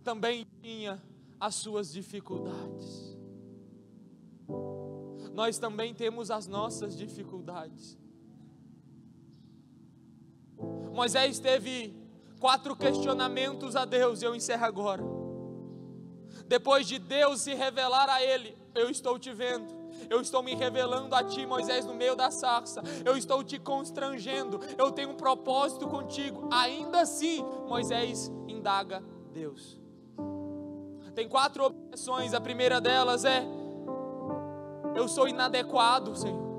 também tinha as suas dificuldades. Nós também temos as nossas dificuldades. Moisés teve 4 questionamentos a Deus, e eu encerro agora. Depois de Deus se revelar a ele: eu estou te vendo, eu estou me revelando a ti, Moisés, no meio da sarça, eu estou te constrangendo, eu tenho um propósito contigo. Ainda assim, Moisés indaga Deus. Tem 4 objeções. A primeira delas é: eu sou inadequado, Senhor.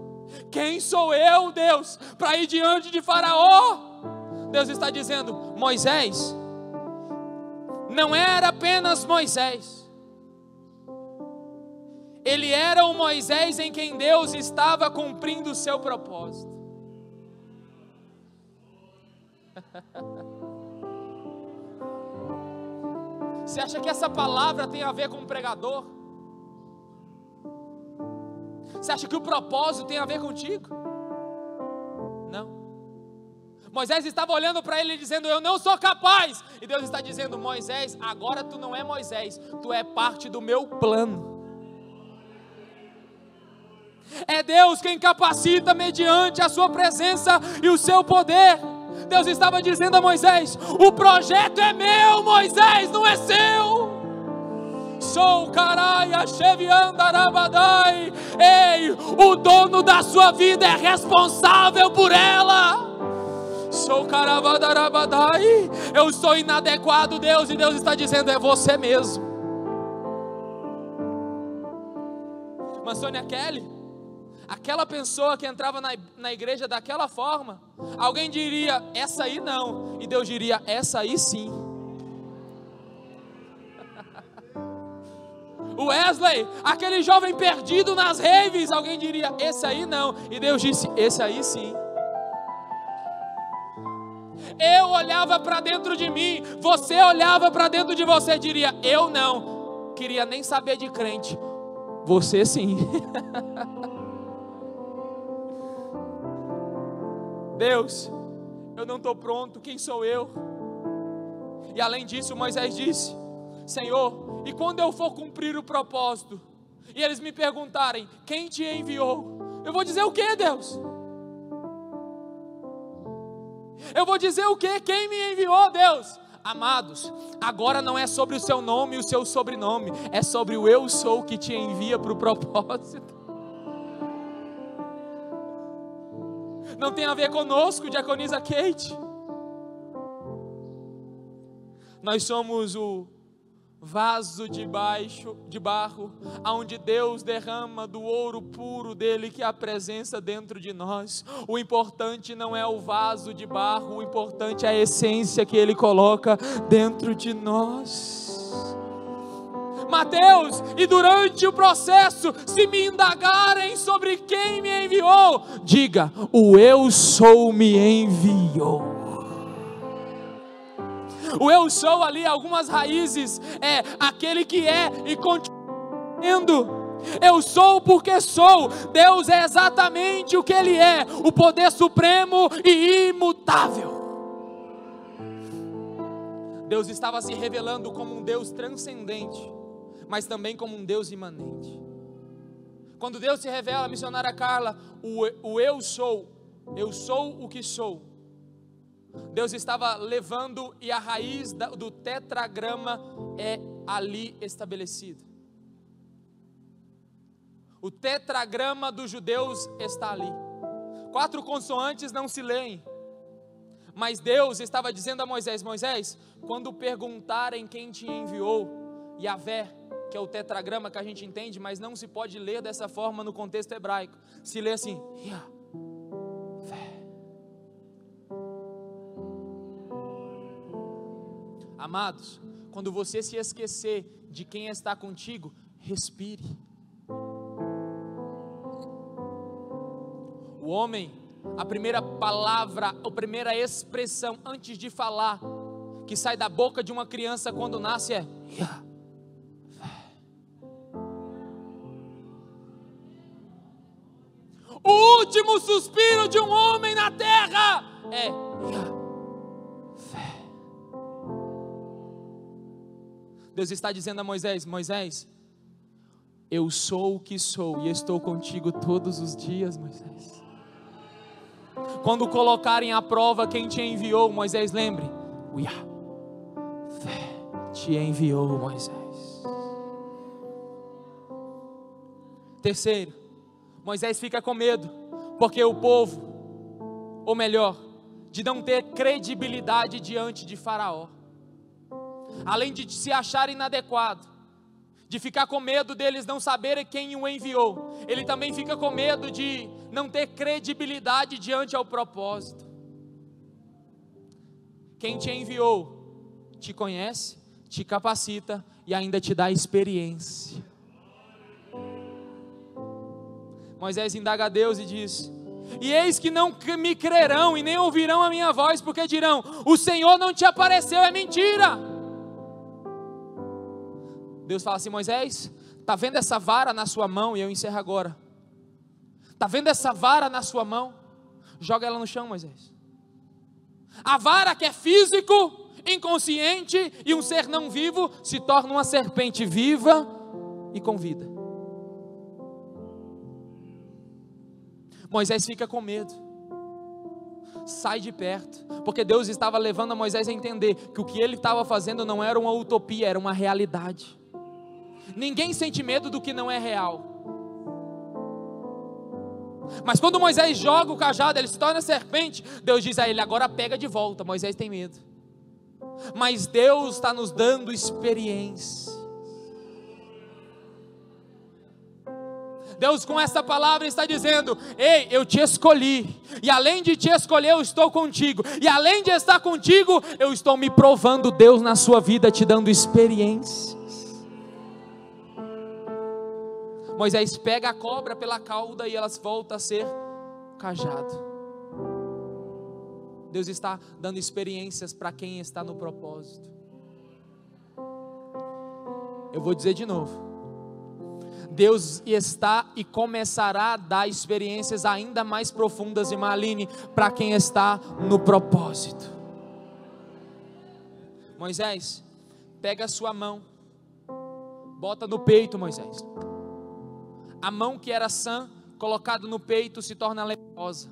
Quem sou eu, Deus, para ir diante de Faraó? Deus está dizendo: Moisés não era apenas Moisés, ele era o Moisés em quem Deus estava cumprindo o seu propósito. Você acha que essa palavra tem a ver com o pregador? Você acha que o propósito tem a ver contigo? Não. Moisés estava olhando para ele e dizendo: eu não sou capaz. E Deus está dizendo: Moisés, agora tu não é Moisés, tu é parte do meu plano. É Deus quem capacita mediante a sua presença e o seu poder. Deus estava dizendo a Moisés: o projeto é meu, Moisés, não é seu. Sou Caraia Cheviandarabadai. Ei, o dono da sua vida é responsável por ela. Sou Caravadarabadai. Eu sou inadequado, Deus, e Deus está dizendo: é você mesmo. Mas Sônia Kelly, aquela pessoa que entrava na igreja daquela forma, alguém diria: essa aí não, e Deus diria: essa aí sim. Wesley, aquele jovem perdido nas raves, alguém diria: esse aí não, e Deus disse: esse aí sim. Eu olhava para dentro de mim, você olhava para dentro de você e diria: eu não queria nem saber de crente, você sim. Deus, eu não estou pronto, quem sou eu? E além disso, Moisés disse: Senhor, e quando eu for cumprir o propósito, e eles me perguntarem: quem te enviou? Eu vou dizer o que, Deus? Eu vou dizer o que? Quem me enviou, Deus? Amados, agora não é sobre o seu nome e o seu sobrenome, é sobre o eu sou que te envia para o propósito. Não tem a ver conosco, diaconisa Kate. Nós somos o vaso de barro, aonde Deus derrama do ouro puro dele, que é a presença dentro de nós. O importante não é o vaso de barro, o importante é a essência que ele coloca dentro de nós. Mateus, e durante o processo, se me indagarem sobre quem me enviou, diga: o eu sou me enviou. O eu sou ali, algumas raízes, é aquele que é e continua sendo. Eu sou porque sou. Deus é exatamente o que Ele é, o poder supremo e imutável. Deus estava se revelando como um Deus transcendente, mas também como um Deus imanente. Quando Deus se revela, missionária Carla, o eu sou o que sou. Deus estava levando, e a raiz do tetragrama é ali estabelecida. O tetragrama dos judeus está ali. 4 consoantes não se leem. Mas Deus estava dizendo a Moisés: Moisés, quando perguntarem quem te enviou, Yahvé, que é o tetragrama que a gente entende, mas não se pode ler dessa forma no contexto hebraico. Se lê assim: Yahvé. Amados, quando você se esquecer de quem está contigo, respire. O homem, a primeira palavra, a primeira expressão antes de falar, que sai da boca de uma criança quando nasce é Yahvé. O último suspiro de um homem na terra é Yahvé. Deus está dizendo a Moisés: Moisés, eu sou o que sou e estou contigo todos os dias, Moisés. Quando colocarem à prova quem te enviou, Moisés, lembre, o Yahvé te enviou, Moisés. Terceiro, Moisés fica com medo, porque o povo, ou melhor, de não ter credibilidade diante de Faraó, além de se achar inadequado, de ficar com medo deles não saberem quem o enviou, ele também fica com medo de não ter credibilidade diante ao propósito. Quem te enviou te conhece, te capacita e ainda te dá experiência. Moisés indaga a Deus e diz: e eis que não me crerão e nem ouvirão a minha voz, porque dirão: o Senhor não te apareceu, é mentira. Deus fala assim: Moisés, está vendo essa vara na sua mão? E eu encerro agora. Está vendo essa vara na sua mão? Joga ela no chão, Moisés. A vara que é físico, inconsciente e um ser não vivo, se torna uma serpente viva e com vida. Moisés fica com medo, sai de perto, porque Deus estava levando a Moisés a entender que o que ele estava fazendo não era uma utopia, era uma realidade. Ninguém sente medo do que não é real. Mas quando Moisés joga o cajado, ele se torna serpente, Deus diz a ele: agora pega de volta. Moisés tem medo, mas Deus está nos dando experiência. Deus com essa palavra está dizendo: ei, eu te escolhi, e além de te escolher eu estou contigo, e além de estar contigo eu estou me provando Deus na sua vida, te dando experiências. Moisés pega a cobra pela cauda e elas voltam a ser cajado. Deus está dando experiências para quem está no propósito. Eu vou dizer de novo: Deus está e começará a dar experiências ainda mais profundas e Maline para quem está no propósito. Moisés, pega a sua mão, bota no peito, Moisés. A mão que era sã, colocada no peito, se torna leprosa.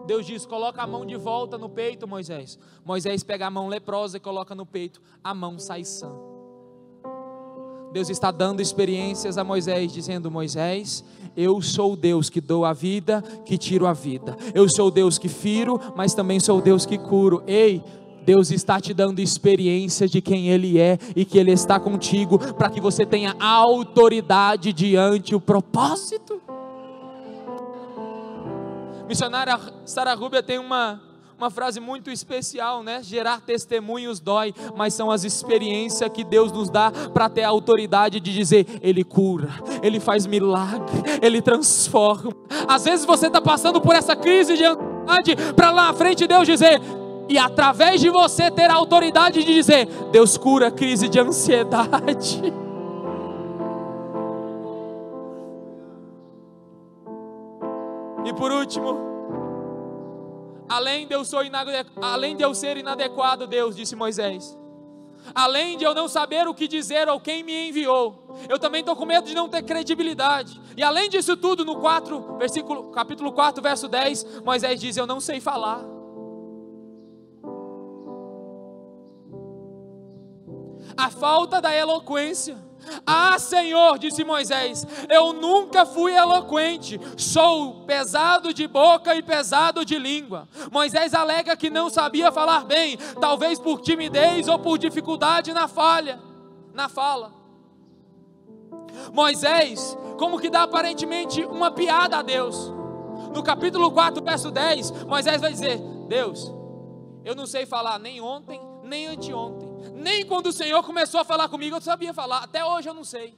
Deus diz: coloca a mão de volta no peito, Moisés. Moisés pega a mão leprosa e coloca no peito, a mão sai sã. Deus está dando experiências a Moisés, dizendo: Moisés, eu sou o Deus que dou a vida, que tiro a vida. Eu sou o Deus que firo, mas também sou o Deus que curo. Ei, Deus está te dando experiência de quem Ele é e que Ele está contigo, para que você tenha autoridade diante do propósito. Missionária Sarah Rubia tem uma frase muito especial, né? Gerar testemunhos dói, mas são as experiências que Deus nos dá para ter a autoridade de dizer: Ele cura, Ele faz milagre, Ele transforma. Às vezes você está passando por essa crise de ansiedade, para lá na frente Deus dizer, e através de você ter a autoridade de dizer: Deus cura a crise de ansiedade. E por último, além de eu ser inadequado, Deus disse: Moisés, além de eu não saber o que dizer ou quem me enviou, eu também estou com medo de não ter credibilidade. E além disso tudo, no capítulo 4, verso 10, Moisés diz: eu não sei falar. A falta da eloquência. Ah, Senhor, disse Moisés, eu nunca fui eloquente, sou pesado de boca e pesado de língua. Moisés alega que não sabia falar bem, talvez por timidez ou por dificuldade na fala. Moisés, como que dá aparentemente uma piada a Deus. No capítulo 4, verso 10, Moisés vai dizer: Deus, eu não sei falar nem ontem, nem anteontem, nem quando o Senhor começou a falar comigo eu sabia falar, até hoje eu não sei.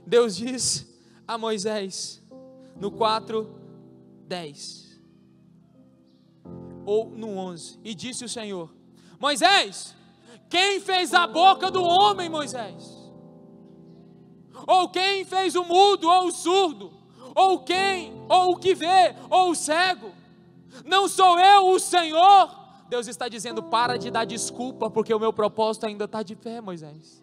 Deus diz a Moisés no 4:10 ou no 11, e disse o Senhor: Moisés, quem fez a boca do homem, Moisés? Ou quem fez o mudo ou o surdo? Ou o que vê ou o cego? Não sou eu o Senhor? Deus está dizendo: para de dar desculpa, porque o meu propósito ainda está de pé, Moisés.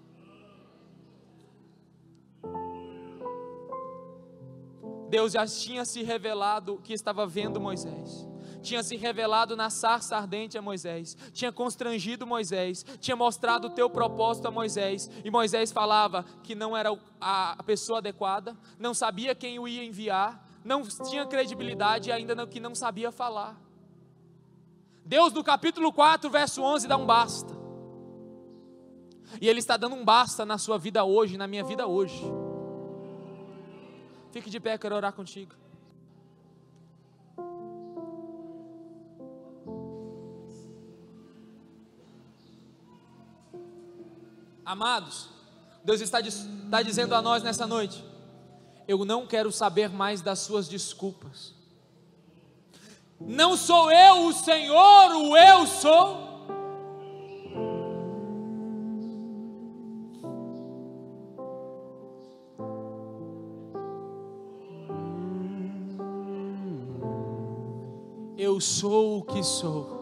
Deus já tinha se revelado que estava vendo Moisés, tinha se revelado na sarça ardente a Moisés, tinha constrangido Moisés, tinha mostrado o teu propósito a Moisés, e Moisés falava que não era a pessoa adequada, não sabia quem o ia enviar, não tinha credibilidade, ainda que não sabia falar. Deus no capítulo 4 verso 11 dá um basta, e Ele está dando um basta na sua vida hoje, na minha vida hoje. Fique de pé, quero orar contigo. Amados, Deus está dizendo a nós nessa noite: eu não quero saber mais das suas desculpas. Não sou eu o Senhor, o eu sou. Eu sou o que sou.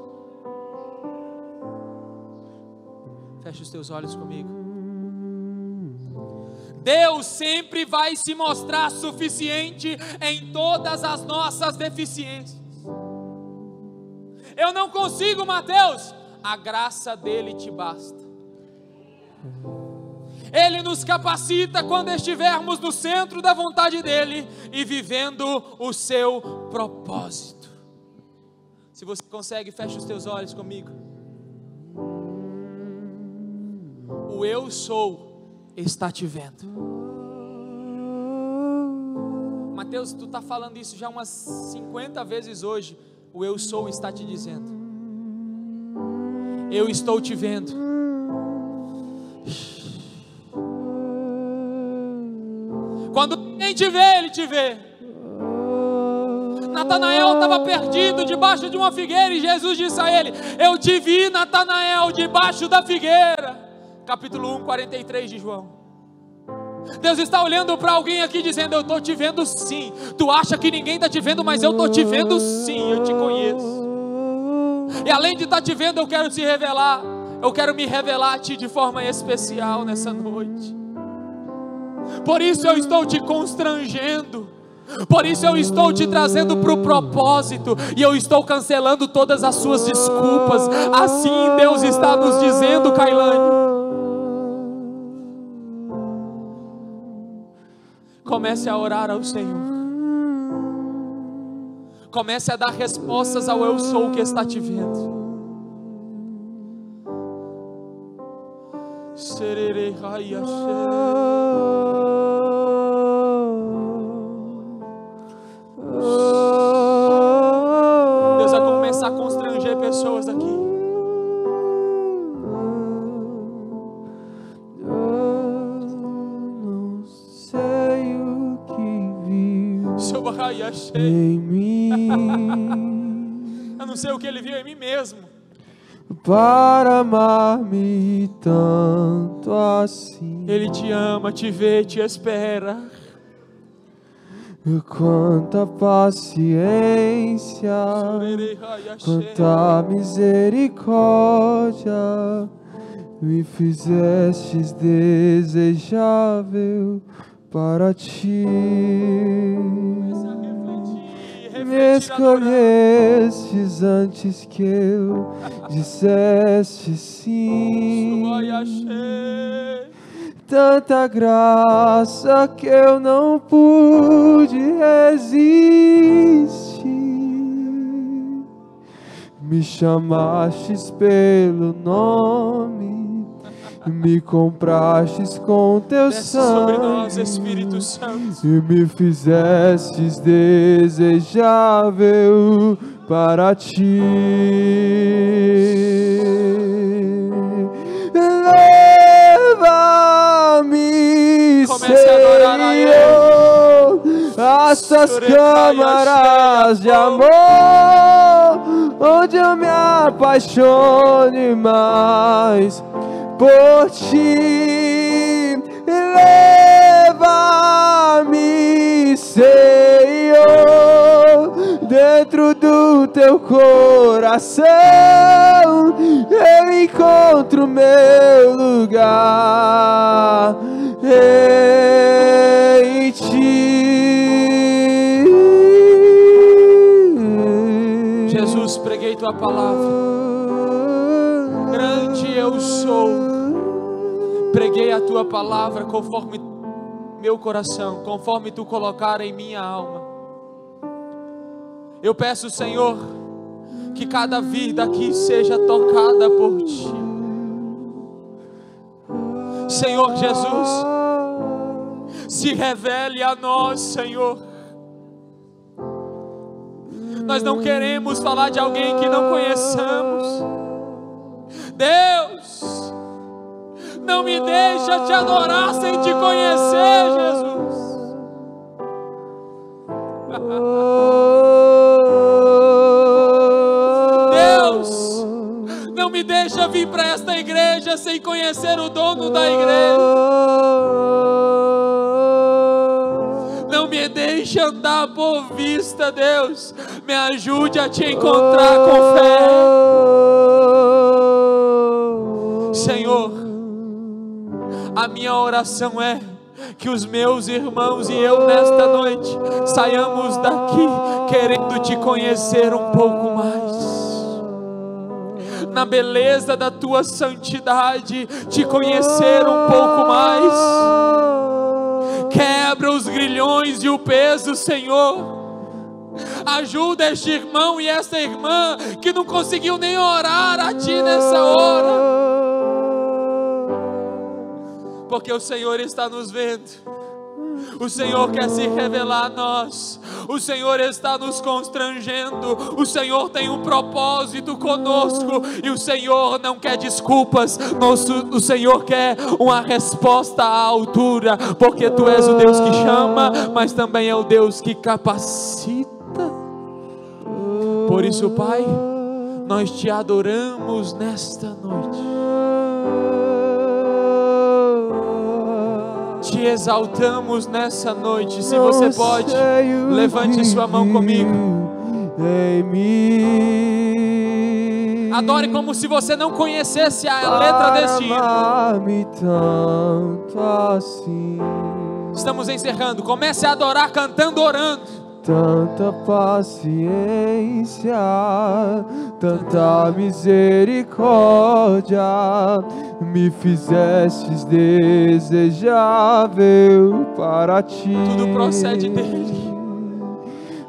Feche os teus olhos comigo. Deus sempre vai se mostrar suficiente em todas as nossas deficiências. Eu não consigo, Mateus, a graça dele te basta. Ele nos capacita quando estivermos no centro da vontade dele e vivendo o seu propósito. Se você consegue, feche os teus olhos comigo. O eu sou está te vendo. Mateus, tu está falando isso já umas 50 vezes hoje. O eu sou está te dizendo: eu estou te vendo. Quando ninguém te vê, Ele te vê. Natanael estava perdido debaixo de uma figueira e Jesus disse a ele: eu te vi, Natanael, debaixo da figueira. Capítulo 1, 43 de João. Deus está olhando para alguém aqui dizendo: eu estou te vendo sim. Tu acha que ninguém está te vendo, mas eu estou te vendo sim, eu te conheço. E além de estar te vendo, eu quero te revelar. Eu quero me revelar a ti de forma especial nessa noite. Por isso eu estou te constrangendo. Por isso eu estou te trazendo para o propósito, e eu estou cancelando todas as suas desculpas. Assim Deus está nos dizendo, Cailane. Comece a orar ao Senhor. Comece a dar respostas ao eu sou que está te vendo. Sererei raia. Deus vai começar a constranger pessoas aqui. Não sei o que viu em mim. Eu não sei o que Ele viu em mim mesmo. Para amar-me tanto assim. Ele te ama, te vê, te espera. Quanta paciência, quanta misericórdia, me fizestes desejável para ti. Me escolhestes antes que eu disseste sim. Tanta graça que eu não pude resistir. Me chamastes pelo nome, me comprastes com teu sangue, sobre nós, Espírito Santo, e me fizestes desejável para ti. Leva-me, Senhor, às tuas câmaras de amor, onde eu me apaixone mais por ti. Leva-me, Senhor, de dentro do teu coração eu encontro meu lugar em ti. Jesus, preguei tua palavra. Grande eu sou. Preguei a tua palavra conforme meu coração, conforme tu colocar em minha alma. Eu peço, Senhor, que cada vida aqui seja tocada por ti. Senhor Jesus, se revele a nós, Senhor. Nós não queremos falar de alguém que não conheçamos. Deus, não me deixa te adorar sem te conhecer, Jesus. Deus, não me deixa vir para esta igreja sem conhecer o dono da igreja. Não me deixe andar por vista, Deus. Me ajude a te encontrar com fé. Senhor, a minha oração é que os meus irmãos e eu nesta noite saiamos daqui querendo te conhecer um pouco mais. Na beleza da tua santidade, te conhecer um pouco mais. Quebra os grilhões e o peso, Senhor. Ajuda este irmão e esta irmã que não conseguiu nem orar a ti nessa hora. Porque o Senhor está nos vendo. O Senhor quer se revelar a nós. O Senhor está nos constrangendo. O Senhor tem um propósito conosco. E o Senhor não quer desculpas. O Senhor quer uma resposta à altura. Porque Tu és o Deus que chama, mas também é o Deus que capacita. Por isso, Pai, nós Te adoramos nesta noite. Te exaltamos nessa noite. Se você pode, levante sua mão comigo. Adore como se você não conhecesse a letra deste hino. Estamos encerrando. Comece a adorar cantando, orando. Tanta paciência, tanta misericórdia, me fizestes desejável para ti. Tudo procede dele.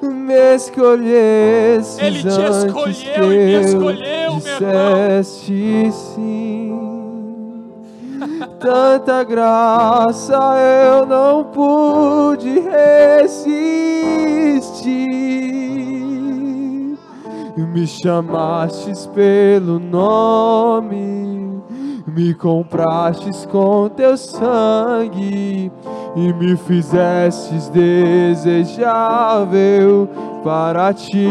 Me escolhestes, Ele te escolheu e me escolheu, meu irmão. Sim. Tanta graça eu não pude resistir. Me chamastes pelo nome, me comprastes com teu sangue e me fizestes desejável para ti.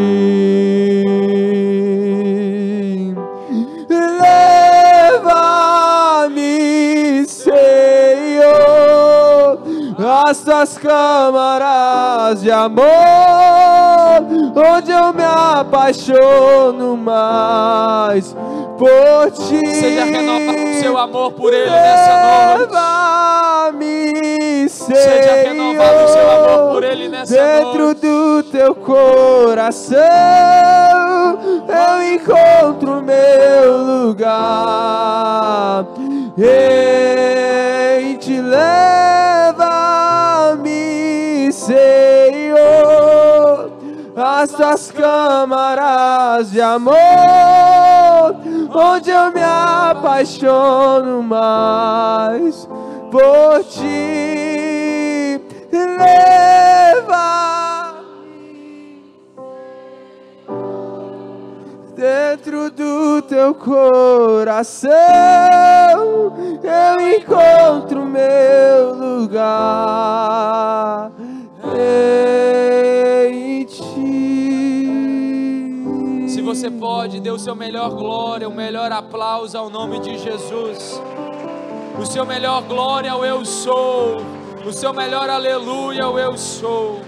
Leva-me, Senhor, às tuas câmaras de amor, onde eu me apaixono mais por ti. Seja renovado o seu amor por Ele nessa noite. Leva-me, Senhor, seja renovado o seu amor por Ele nessa dentro noite. do teu coração eu encontro meu lugar. Em ti, leva-me, Senhor, às tuas câmaras de amor, onde eu me apaixono mais por ti. Leva-me dentro do teu coração, eu encontro meu lugar em ti. Se você pode, dê o seu melhor glória, o melhor aplauso ao nome de Jesus. O seu melhor glória ao eu sou. O seu melhor aleluia ao eu sou.